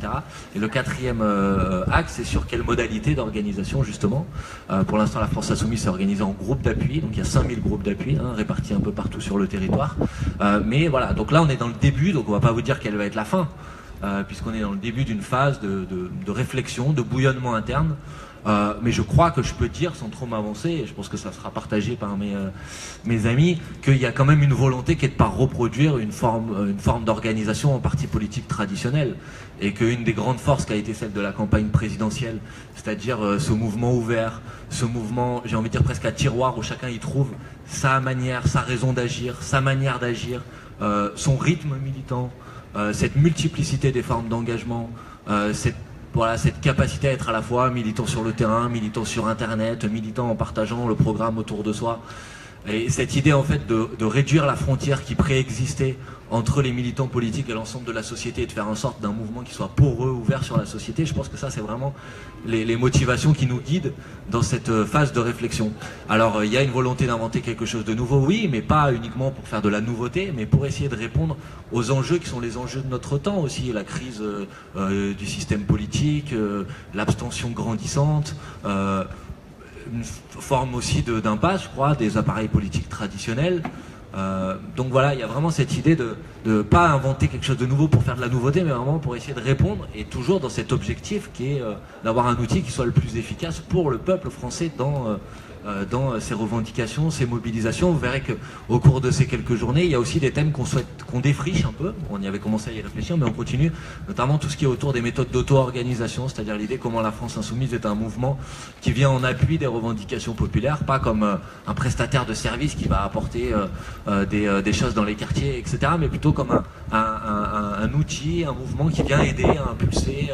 Et le quatrième axe, c'est sur quelle modalité d'organisation, justement. Pour l'instant, la France Insoumise s'est organisée en groupe d'appui, donc il y a 5000 groupes d'appui, répartis un peu partout sur le territoire. Mais voilà, donc là on est dans le début, donc on va pas vous dire quelle va être la fin, puisqu'on est dans le début d'une phase de réflexion, de bouillonnement interne. Mais je crois que je peux dire, sans trop m'avancer, et je pense que ça sera partagé par mes amis, qu'il y a quand même une volonté qui est de ne pas reproduire une forme d'organisation en parti politique traditionnel, et qu'une des grandes forces qui a été celle de la campagne présidentielle, c'est-à-dire ce mouvement ouvert, ce mouvement, j'ai envie de dire presque à tiroir, où chacun y trouve sa manière, sa raison d'agir, sa manière d'agir, son rythme militant, cette multiplicité des formes d'engagement, cette capacité à être à la fois militant sur le terrain, militant sur Internet, militant en partageant le programme autour de soi. Et cette idée en fait de réduire la frontière qui préexistait entre les militants politiques et l'ensemble de la société, et de faire en sorte d'un mouvement qui soit poreux, ouvert sur la société, je pense que ça c'est vraiment les motivations qui nous guident dans cette phase de réflexion. Alors il y a une volonté d'inventer quelque chose de nouveau, oui, mais pas uniquement pour faire de la nouveauté, mais pour essayer de répondre aux enjeux qui sont les enjeux de notre temps aussi, la crise du système politique, l'abstention grandissante, une forme aussi d'impasse, je crois, des appareils politiques traditionnels. Donc voilà, il y a vraiment cette idée de ne pas inventer quelque chose de nouveau pour faire de la nouveauté, mais vraiment pour essayer de répondre, et toujours dans cet objectif qui est d'avoir un outil qui soit le plus efficace pour le peuple français dans dans ces revendications, ces mobilisations. Vous verrez qu'au cours de ces quelques journées, il y a aussi des thèmes qu'on défriche un peu. On y avait commencé à y réfléchir, mais on continue, notamment tout ce qui est autour des méthodes d'auto-organisation, c'est-à-dire l'idée comment la France insoumise est un mouvement qui vient en appui des revendications populaires, pas comme un prestataire de services qui va apporter des choses dans les quartiers, etc., mais plutôt comme un outil, un mouvement qui vient aider à impulser,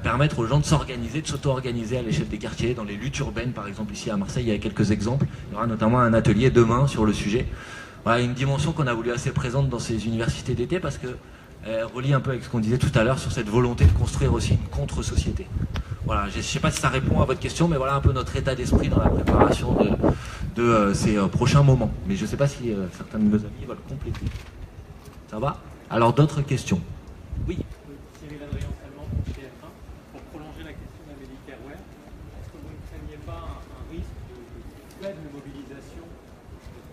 permettre aux gens de s'organiser, de s'auto-organiser à l'échelle des quartiers, dans les luttes urbaines, par exemple ici à Marseille, il y a quelques exemples. Il y aura notamment un atelier demain sur le sujet. Voilà, une dimension qu'on a voulu assez présente dans ces universités d'été parce que relie un peu avec ce qu'on disait tout à l'heure sur cette volonté de construire aussi une contre-société. Voilà, je ne sais pas si ça répond à votre question, mais voilà un peu notre état d'esprit dans la préparation de ces prochains moments. Mais je ne sais pas si certains de nos amis veulent compléter. Ça va? Alors d'autres questions? Oui. Cyril Adrien Salmon pour TF1. Pour prolonger la question d'Amélie Kerouer, est-ce que vous ne craignez pas un risque de faible mobilisation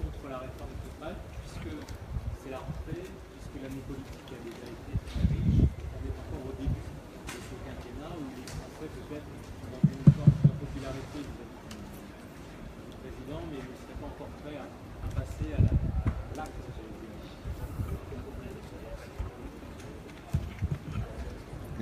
contre la réforme totale, puisque c'est la rentrée, puisque l'année politique a déjà été très riche, on est encore au début de ce quinquennat où les Français peut-être dans une forme de popularité vis-à-vis du président, mais ne seraient pas encore prêts à passer à l'acte.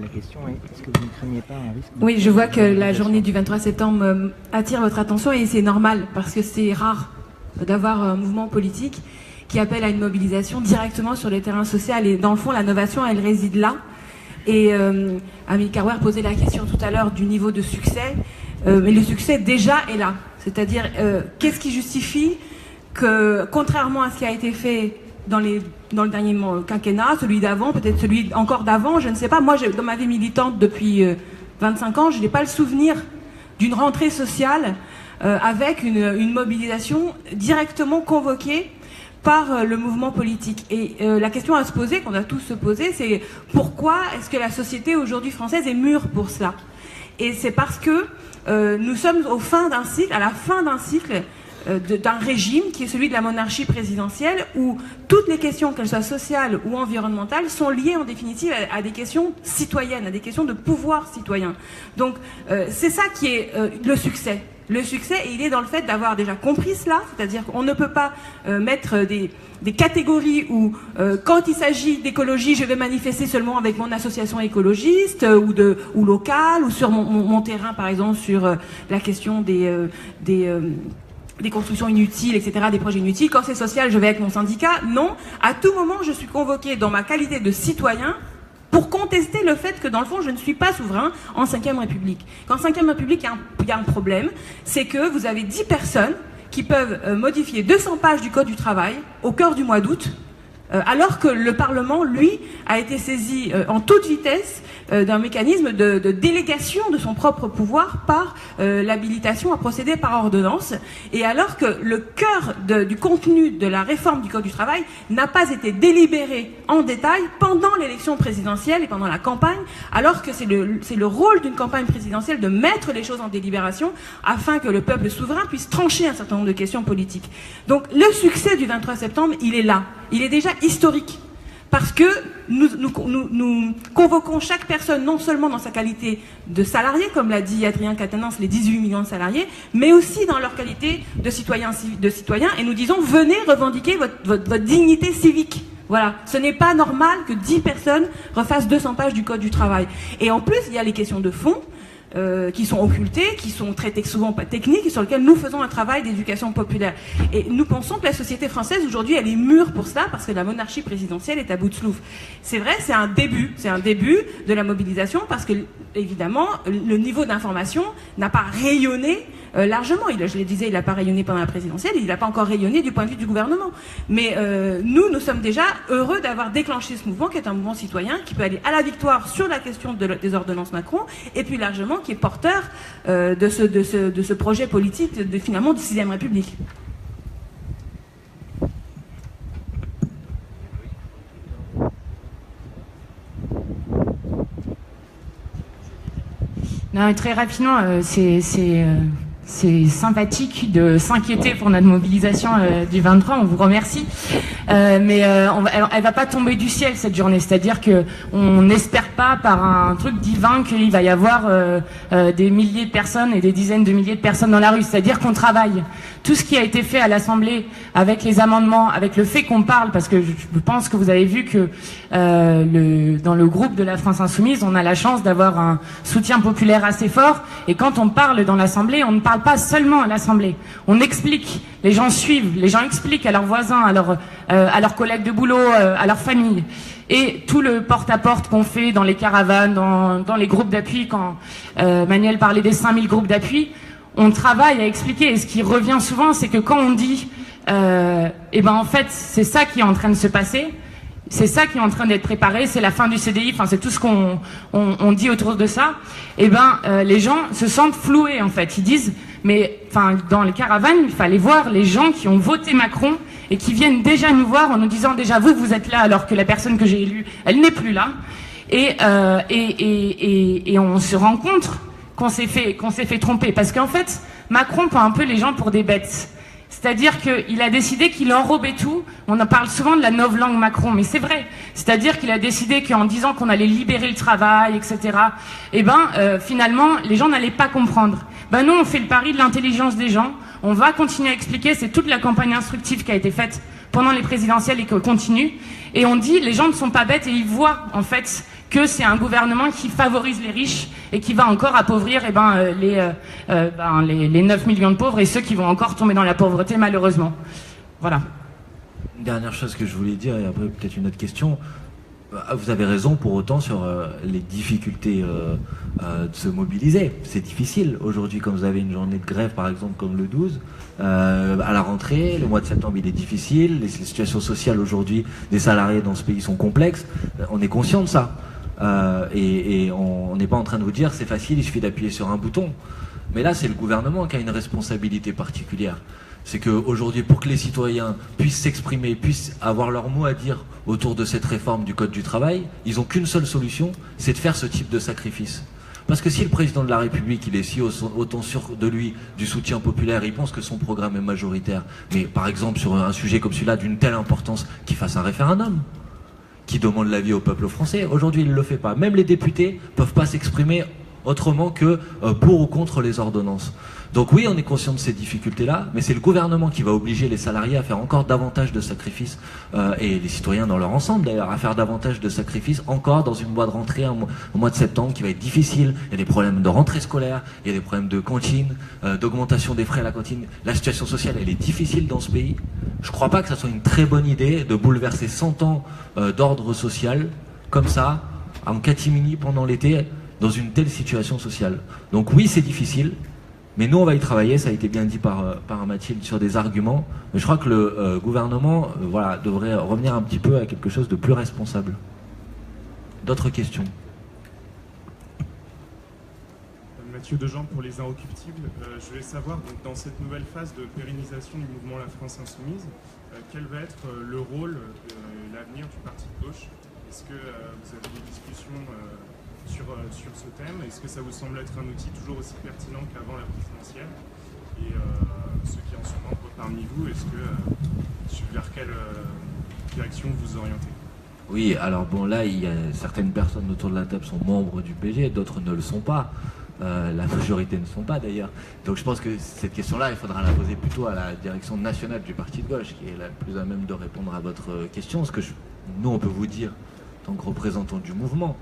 La question est, est-ce que vous ne craignez pas un risque? Oui, je vois que la journée du 23 septembre attire votre attention et c'est normal parce que c'est rare d'avoir un mouvement politique qui appelle à une mobilisation directement sur le terrain social et dans le fond, l'innovation, elle réside là. Et Amélie Kerouer posait la question tout à l'heure du niveau de succès, mais le succès déjà est là. C'est-à-dire, qu'est-ce qui justifie que, contrairement à ce qui a été fait dans le dernier quinquennat, celui d'avant, peut-être celui encore d'avant, je ne sais pas. Moi, dans ma vie militante depuis 25 ans, je n'ai pas le souvenir d'une rentrée sociale avec une mobilisation directement convoquée par le mouvement politique. Et la question à se poser, qu'on a tous se poser, c'est pourquoi est-ce que la société aujourd'hui française est mûre pour cela? Et c'est parce que nous sommes à la fin d'un cycle d'un régime qui est celui de la monarchie présidentielle où toutes les questions, qu'elles soient sociales ou environnementales, sont liées en définitive à des questions citoyennes, à des questions de pouvoir citoyen. Donc c'est ça qui est le succès. Le succès, il est dans le fait d'avoir déjà compris cela, c'est-à-dire qu'on ne peut pas mettre des catégories où, quand il s'agit d'écologie, je vais manifester seulement avec mon association écologiste ou locale, ou sur mon terrain, par exemple, sur la question des constructions inutiles, etc., des projets inutiles. Quand c'est social, je vais avec mon syndicat. Non, à tout moment, je suis convoquée dans ma qualité de citoyen pour contester le fait que, dans le fond, je ne suis pas souverain en 5e République. Qu'en 5e République, il y a un problème, c'est que vous avez 10 personnes qui peuvent modifier 200 pages du Code du travail au cœur du mois d'août, alors que le Parlement, lui, a été saisi en toute vitesse d'un mécanisme de délégation de son propre pouvoir par l'habilitation à procéder par ordonnance, et alors que le cœur du contenu de la réforme du Code du travail n'a pas été délibéré en détail pendant l'élection présidentielle et pendant la campagne, alors que c'est le rôle d'une campagne présidentielle de mettre les choses en délibération afin que le peuple souverain puisse trancher un certain nombre de questions politiques. Donc le succès du 23 septembre, il est là. Il est déjà historique, parce que nous convoquons chaque personne non seulement dans sa qualité de salarié, comme l'a dit Adrien Quatennens, les 18 millions de salariés, mais aussi dans leur qualité de citoyens, et nous disons, venez revendiquer votre dignité civique. Voilà, ce n'est pas normal que 10 personnes refassent 200 pages du Code du travail. Et en plus, il y a les questions de fond, qui sont occultées, qui sont traitées souvent pas techniques, et sur lesquelles nous faisons un travail d'éducation populaire. Et nous pensons que la société française aujourd'hui, elle est mûre pour cela, parce que la monarchie présidentielle est à bout de souffle. C'est vrai, c'est un début de la mobilisation, parce que évidemment, le niveau d'information n'a pas rayonné largement. Je le disais, il n'a pas rayonné pendant la présidentielle, il n'a pas encore rayonné du point de vue du gouvernement. Mais nous sommes déjà heureux d'avoir déclenché ce mouvement, qui est un mouvement citoyen, qui peut aller à la victoire sur la question des ordonnances Macron, et puis largement qui est porteur de ce projet politique finalement de 6e République. Non, très rapidement, c'est C'est sympathique de s'inquiéter pour notre mobilisation du 23, on vous remercie. Mais elle va pas tomber du ciel cette journée, c'est-à-dire que on n'espère pas par un truc divin qu'il va y avoir des milliers de personnes et des dizaines de milliers de personnes dans la rue. C'est-à-dire qu'on travaille. Tout ce qui a été fait à l'Assemblée avec les amendements, avec le fait qu'on parle, parce que je pense que vous avez vu que dans le groupe de la France Insoumise, on a la chance d'avoir un soutien populaire assez fort. Et quand on parle dans l'Assemblée, on ne parle pas seulement à l'Assemblée. On explique, les gens suivent, les gens expliquent à leurs voisins, à leurs collègues de boulot, à leur famille. Et tout le porte-à-porte qu'on fait dans les caravanes, dans les groupes d'appui, quand Manuel parlait des 5000 groupes d'appui, on travaille à expliquer. Et ce qui revient souvent, c'est que quand on dit, en fait, c'est ça qui est en train de se passer, c'est ça qui est en train d'être préparé, c'est la fin du CDI, enfin c'est tout ce qu'on dit autour de ça, les gens se sentent floués en fait. Ils disent, mais dans les caravanes, il fallait voir les gens qui ont voté Macron et qui viennent déjà nous voir en nous disant déjà vous êtes là alors que la personne que j'ai élue, elle n'est plus là. Et on se rend compte qu'on s'est fait tromper. Parce qu'en fait, Macron prend un peu les gens pour des bêtes. C'est-à-dire qu'il a décidé qu'il enrobait tout. On en parle souvent de la novlangue Macron, mais c'est vrai. C'est-à-dire qu'il a décidé qu'en disant qu'on allait libérer le travail, etc., finalement, les gens n'allaient pas comprendre. Nous, on fait le pari de l'intelligence des gens. On va continuer à expliquer. C'est toute la campagne instructive qui a été faite pendant les présidentielles et qui continue. Et on dit, les gens ne sont pas bêtes et ils voient, en fait, que c'est un gouvernement qui favorise les riches et qui va encore appauvrir les 9 millions de pauvres et ceux qui vont encore tomber dans la pauvreté, malheureusement. Voilà. Une dernière chose que je voulais dire, et après peut-être une autre question. Vous avez raison pour autant sur les difficultés de se mobiliser. C'est difficile aujourd'hui quand vous avez une journée de grève, par exemple, comme le 12. À la rentrée, le mois de septembre, il est difficile. Les situations sociales aujourd'hui des salariés dans ce pays sont complexes. On est conscient de ça. Et on n'est pas en train de vous dire c'est facile, il suffit d'appuyer sur un bouton. Mais là, c'est le gouvernement qui a une responsabilité particulière. C'est qu'aujourd'hui, pour que les citoyens puissent s'exprimer, puissent avoir leur mot à dire autour de cette réforme du Code du travail, ils n'ont qu'une seule solution, c'est de faire ce type de sacrifice. Parce que si le président de la République, il est si autant sûr de lui, du soutien populaire, il pense que son programme est majoritaire, mais par exemple sur un sujet comme celui-là d'une telle importance, qu'il fasse un référendum, qui demande l'avis au peuple français. Aujourd'hui, il ne le fait pas. Même les députés ne peuvent pas s'exprimer autrement que pour ou contre les ordonnances. Donc oui, on est conscient de ces difficultés-là, mais c'est le gouvernement qui va obliger les salariés à faire encore davantage de sacrifices, et les citoyens dans leur ensemble d'ailleurs, à faire davantage de sacrifices encore dans une mois de rentrée, un mois de septembre qui va être difficile. Il y a des problèmes de rentrée scolaire, il y a des problèmes de cantine, d'augmentation des frais à la cantine. La situation sociale, elle est difficile dans ce pays. Je ne crois pas que ça soit une très bonne idée de bouleverser 100 ans d'ordre social, comme ça, en catimini pendant l'été, dans une telle situation sociale. Donc oui, c'est difficile. Mais nous, on va y travailler, ça a été bien dit par Mathilde sur des arguments. Mais je crois que le gouvernement devrait revenir un petit peu à quelque chose de plus responsable. D'autres questions? Mathieu Dejean pour Les Inrecuptibles. Je voulais savoir, donc, dans cette nouvelle phase de pérennisation du mouvement La France Insoumise, quel va être le rôle de l'avenir du parti de gauche? Est-ce que vous avez des discussions sur ce thème? Est-ce que ça vous semble être un outil toujours aussi pertinent qu'avant la présidentielle? Et ceux qui en sont membres parmi vous, vers quelle direction vous orientez? Oui, alors bon, là, il y a certaines personnes autour de la table sont membres du PG, d'autres ne le sont pas. La majorité ne sont pas d'ailleurs. Donc je pense que cette question-là, il faudra la poser plutôt à la direction nationale du parti de gauche, qui est la plus à même de répondre à votre question. Ce que nous, on peut vous dire, en tant que représentants du mouvement,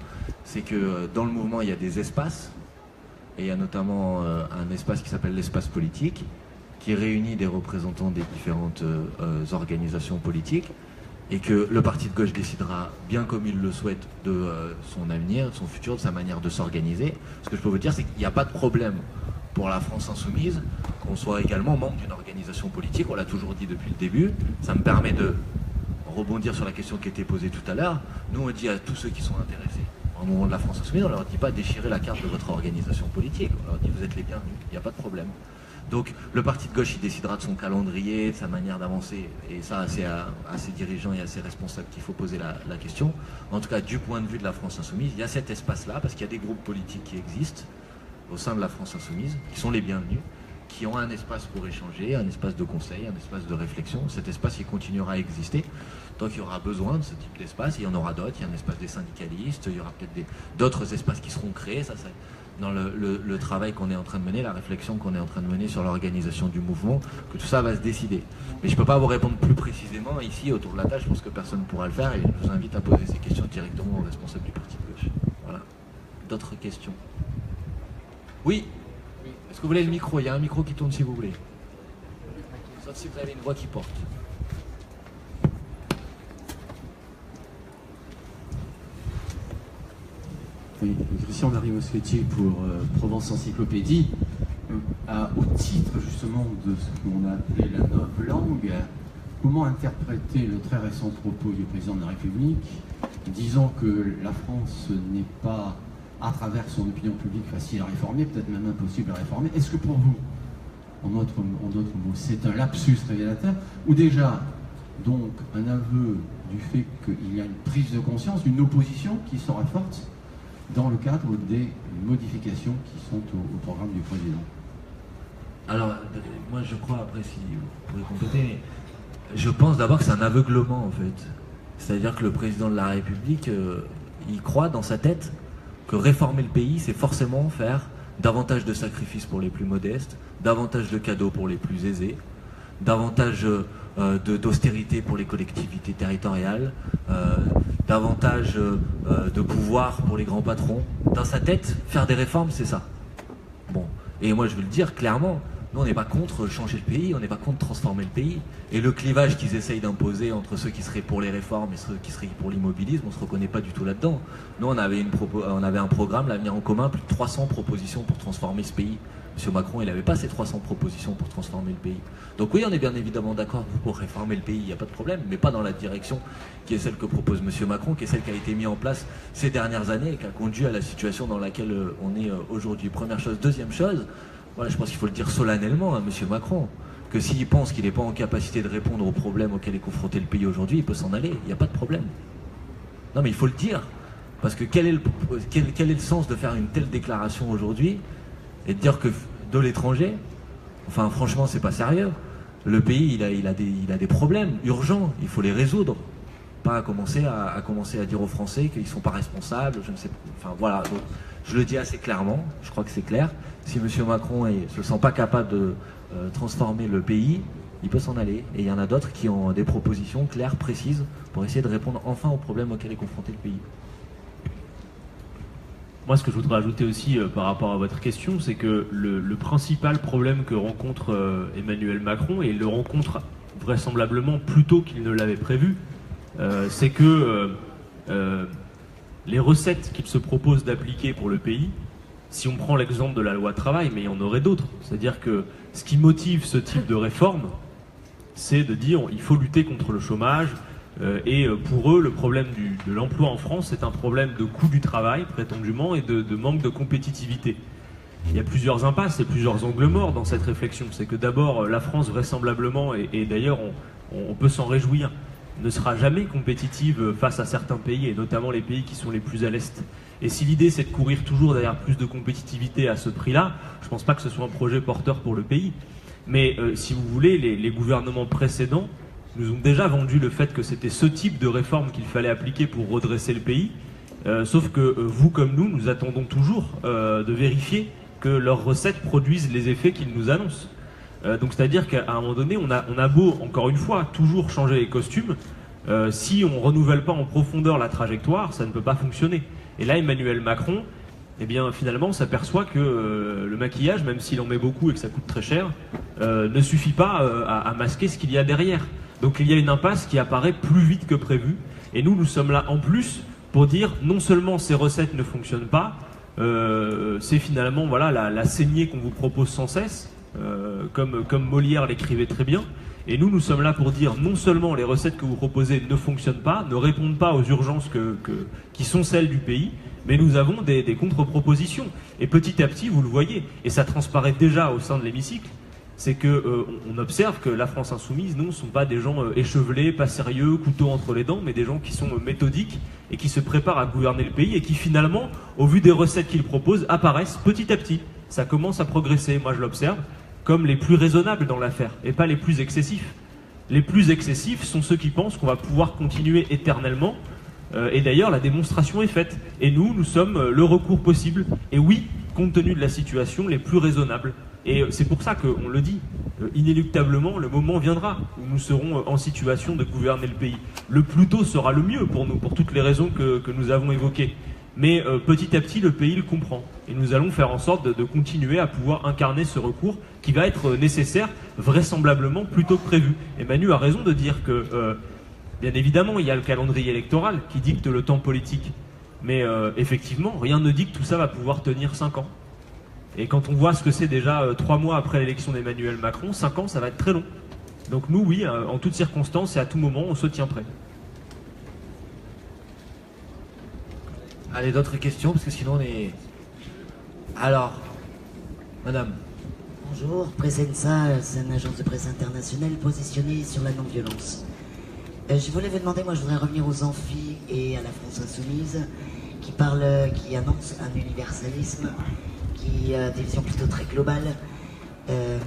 c'est que dans le mouvement, il y a des espaces, et il y a notamment un espace qui s'appelle l'espace politique, qui réunit des représentants des différentes organisations politiques, et que le parti de gauche décidera bien comme il le souhaite de son avenir, de son futur, de sa manière de s'organiser. Ce que je peux vous dire, c'est qu'il n'y a pas de problème pour la France Insoumise qu'on soit également membre d'une organisation politique. On l'a toujours dit depuis le début. Ça me permet de rebondir sur la question qui était posée tout à l'heure. Nous, on dit à tous ceux qui sont intéressés au moment de la France Insoumise, on ne leur dit pas déchirer la carte de votre organisation politique. On leur dit vous êtes les bienvenus, il n'y a pas de problème. Donc le parti de gauche, il décidera de son calendrier, de sa manière d'avancer, et ça c'est à ses dirigeants et à ses responsables qu'il faut poser la question. En tout cas, du point de vue de la France Insoumise, il y a cet espace-là, parce qu'il y a des groupes politiques qui existent au sein de la France Insoumise, qui sont les bienvenus, qui ont un espace pour échanger, un espace de conseil, un espace de réflexion. Cet espace, il continuera à exister. Donc il y aura besoin de ce type d'espace, il y en aura d'autres, il y a un espace des syndicalistes, il y aura peut-être d'autres espaces qui seront créés, ça dans le travail qu'on est en train de mener, la réflexion qu'on est en train de mener sur l'organisation du mouvement, que tout ça va se décider. Mais je ne peux pas vous répondre plus précisément ici autour de la table, je pense que personne ne pourra le faire et je vous invite à poser ces questions directement aux responsables du parti de gauche. Voilà. D'autres questions? Oui. Est-ce que vous voulez le micro? Il y a un micro qui tourne si vous voulez. Sauf si vous avez une voix qui porte. Oui, Christian Marie-Moschetti pour Provence Encyclopédie. Au titre justement de ce qu'on a appelé la noble langue, comment interpréter le très récent propos du président de la République disant que la France n'est pas, à travers son opinion publique, facile à réformer, peut-être même impossible à réformer? Est-ce que pour vous, en d'autres mots, c'est un lapsus révélateur, ou déjà donc un aveu du fait qu'il y a une prise de conscience, une opposition qui sera forte dans le cadre des modifications qui sont au programme du président? Alors, moi je crois, après si vous pouvez compléter, je pense d'abord que c'est un aveuglement en fait. C'est-à-dire que le président de la République, il croit dans sa tête que réformer le pays, c'est forcément faire davantage de sacrifices pour les plus modestes, davantage de cadeaux pour les plus aisés, davantage d'austérité pour les collectivités territoriales, davantage de pouvoir pour les grands patrons. Dans sa tête, faire des réformes, c'est ça. Bon. Et moi, je veux le dire clairement, nous, on n'est pas contre changer le pays, on n'est pas contre transformer le pays. Et le clivage qu'ils essayent d'imposer entre ceux qui seraient pour les réformes et ceux qui seraient pour l'immobilisme, on ne se reconnaît pas du tout là-dedans. Nous, on avait un programme, l'avenir en commun, plus de 300 propositions pour transformer ce pays. M. Macron, il n'avait pas ces 300 propositions pour transformer le pays. Donc oui, on est bien évidemment d'accord pour réformer le pays, il n'y a pas de problème, mais pas dans la direction qui est celle que propose M. Macron, qui est celle qui a été mise en place ces dernières années et qui a conduit à la situation dans laquelle on est aujourd'hui. Première chose. Deuxième chose, voilà, je pense qu'il faut le dire solennellement à M. Macron, que s'il pense qu'il n'est pas en capacité de répondre aux problèmes auxquels est confronté le pays aujourd'hui, il peut s'en aller, il n'y a pas de problème. Non mais il faut le dire, parce que quel est le sens de faire une telle déclaration aujourd'hui et de dire que de l'étranger, enfin franchement c'est pas sérieux. Le pays il a des problèmes urgents, il faut les résoudre. Pas commencer à dire aux Français qu'ils sont pas responsables, je ne sais pas. Enfin voilà, donc, je le dis assez clairement, je crois que c'est clair. Si M. Macron ne se sent pas capable de transformer le pays, il peut s'en aller. Et il y en a d'autres qui ont des propositions claires, précises, pour essayer de répondre enfin aux problèmes auxquels est confronté le pays. Moi, ce que je voudrais ajouter aussi par rapport à votre question, c'est que le principal problème que rencontre Emmanuel Macron, et il le rencontre vraisemblablement plus tôt qu'il ne l'avait prévu, c'est que les recettes qu'il se propose d'appliquer pour le pays, si on prend l'exemple de la loi travail, mais il y en aurait d'autres, c'est-à-dire que ce qui motive ce type de réforme, c'est de dire il faut lutter contre le chômage, et pour eux, le problème de l'emploi en France, c'est un problème de coût du travail, prétendument, et de manque de compétitivité. Il y a plusieurs impasses et plusieurs angles morts dans cette réflexion. C'est que d'abord, la France, vraisemblablement, et d'ailleurs on peut s'en réjouir, ne sera jamais compétitive face à certains pays, et notamment les pays qui sont les plus à l'Est. Et si l'idée c'est de courir toujours derrière plus de compétitivité à ce prix-là, je ne pense pas que ce soit un projet porteur pour le pays. Mais si vous voulez, les gouvernements précédents nous ont déjà vendu le fait que c'était ce type de réforme qu'il fallait appliquer pour redresser le pays, sauf que vous comme nous attendons toujours de vérifier que leurs recettes produisent les effets qu'ils nous annoncent. Donc c'est-à-dire qu'à un moment donné, on a beau, encore une fois, toujours changer les costumes, si on ne renouvelle pas en profondeur la trajectoire, ça ne peut pas fonctionner. Et là, Emmanuel Macron, eh bien, finalement, on s'aperçoit que le maquillage, même s'il en met beaucoup et que ça coûte très cher, ne suffit pas à masquer ce qu'il y a derrière. Donc il y a une impasse qui apparaît plus vite que prévu. Et nous sommes là en plus pour dire non seulement ces recettes ne fonctionnent pas, c'est finalement voilà, la saignée qu'on vous propose sans cesse, comme Molière l'écrivait très bien. Et nous sommes là pour dire non seulement les recettes que vous proposez ne fonctionnent pas, ne répondent pas aux urgences qui sont celles du pays, mais nous avons des contre-propositions. Et petit à petit, vous le voyez, et ça transparaît déjà au sein de l'hémicycle, c'est qu'on observe que la France insoumise, non, ne sont pas des gens échevelés, pas sérieux, couteau entre les dents, mais des gens qui sont méthodiques et qui se préparent à gouverner le pays et qui finalement, au vu des recettes qu'ils proposent, apparaissent petit à petit. Ça commence à progresser, moi je l'observe. comme les plus raisonnables dans l'affaire, et pas les plus excessifs. Les plus excessifs sont ceux qui pensent qu'on va pouvoir continuer éternellement, et d'ailleurs la démonstration est faite. Et nous sommes le recours possible, et oui, compte tenu de la situation, les plus raisonnables. Et c'est pour ça qu'on le dit, inéluctablement, le moment viendra où nous serons en situation de gouverner le pays. Le plus tôt sera le mieux pour nous, pour toutes les raisons que nous avons évoquées. Mais petit à petit, le pays le comprend. Et nous allons faire en sorte de continuer à pouvoir incarner ce recours qui va être nécessaire, vraisemblablement, plus tôt que prévu. Et Manu a raison de dire que, bien évidemment, il y a le calendrier électoral qui dicte le temps politique. Mais effectivement, rien ne dit que tout ça va pouvoir tenir 5 ans. Et quand on voit ce que c'est déjà 3 mois après l'élection d'Emmanuel Macron, 5 ans, ça va être très long. Donc nous, oui, en toutes circonstances et à tout moment, on se tient prêt. Allez, d'autres questions, parce que sinon on est... Alors, madame. Bonjour, Presenza, c'est une agence de presse internationale positionnée sur la non-violence. Je voulais vous demander, moi je voudrais revenir aux amphis et à la France Insoumise, qui annonce un universalisme, qui a des visions plutôt très globales.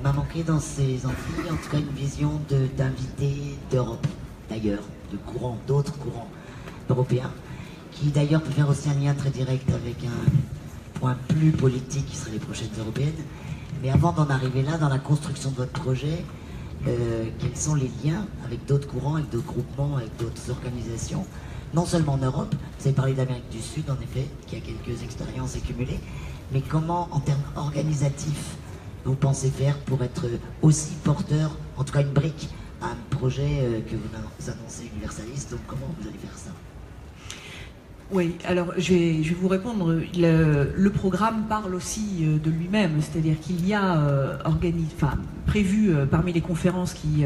M'a manqué dans ces amphis, en tout cas une vision d'invités d'Europe, d'ailleurs, d'autres courants européens, qui d'ailleurs peut faire aussi un lien très direct avec un point plus politique qui serait les prochaines européennes. Mais avant d'en arriver là, dans la construction de votre projet, quels sont les liens avec d'autres courants, avec d'autres groupements, avec d'autres organisations, non seulement en Europe, vous avez parlé d'Amérique du Sud en effet, qui a quelques expériences accumulées, mais comment en termes organisatifs vous pensez faire pour être aussi porteur, en tout cas une brique, à un projet que vous annoncez universaliste, donc comment vous allez faire ça? Oui, alors je vais vous répondre. Le programme parle aussi de lui-même, c'est-à-dire qu'il y a prévu parmi les conférences qui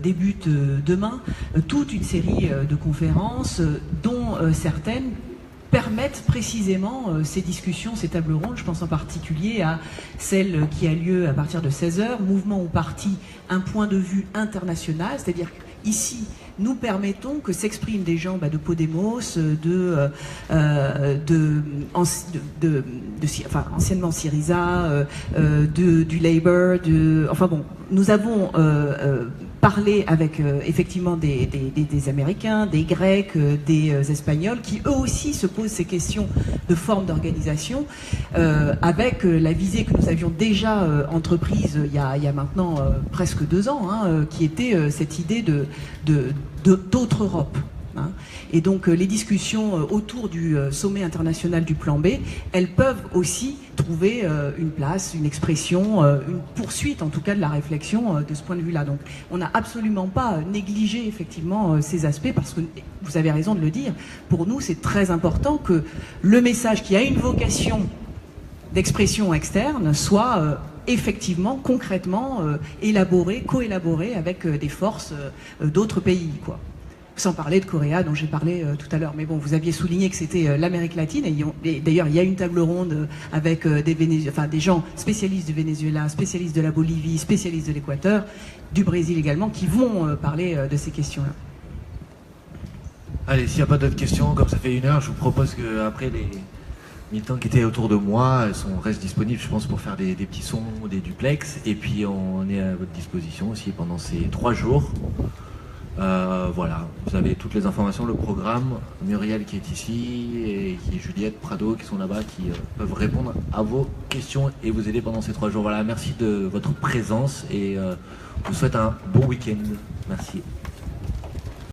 débutent demain, toute une série de conférences dont certaines permettent précisément ces discussions, ces tables rondes. Je pense en particulier à celle qui a lieu à partir de 16h, Mouvement ou Parti, un point de vue international, c'est-à-dire ici, nous permettons que s'expriment des gens de Podemos, anciennement Syriza, du Labour, enfin bon, nous avons parlé avec effectivement des Américains, des Grecs, des Espagnols, qui eux aussi se posent ces questions de forme d'organisation, avec la visée que nous avions déjà entreprise il y a maintenant presque 2 ans, qui était cette idée d'autre Europe. Et donc les discussions autour du sommet international du plan B, elles peuvent aussi trouver une place, une expression, une poursuite en tout cas de la réflexion de ce point de vue-là. Donc on n'a absolument pas négligé effectivement ces aspects, parce que vous avez raison de le dire, pour nous c'est très important que le message qui a une vocation d'expression externe soit effectivement, concrètement élaboré, coélaboré avec des forces d'autres pays, quoi. Sans parler de Corée, dont j'ai parlé tout à l'heure. Mais bon, vous aviez souligné que c'était l'Amérique latine. Et d'ailleurs, il y a une table ronde avec des gens spécialistes du Venezuela, spécialistes de la Bolivie, spécialistes de l'Équateur, du Brésil également, qui vont parler de ces questions-là. Allez, s'il n'y a pas d'autres questions, comme ça fait 1 heure, je vous propose qu'après les militants qui étaient autour de moi restent disponibles, je pense, pour faire des petits sons, des duplex. Et puis, on est à votre disposition aussi pendant ces 3 jours. Voilà, vous avez toutes les informations, le programme, Muriel qui est ici, et Juliette, Prado qui sont là-bas, qui peuvent répondre à vos questions et vous aider pendant ces 3 jours. Voilà, merci de votre présence et je vous souhaite un bon week-end. Merci.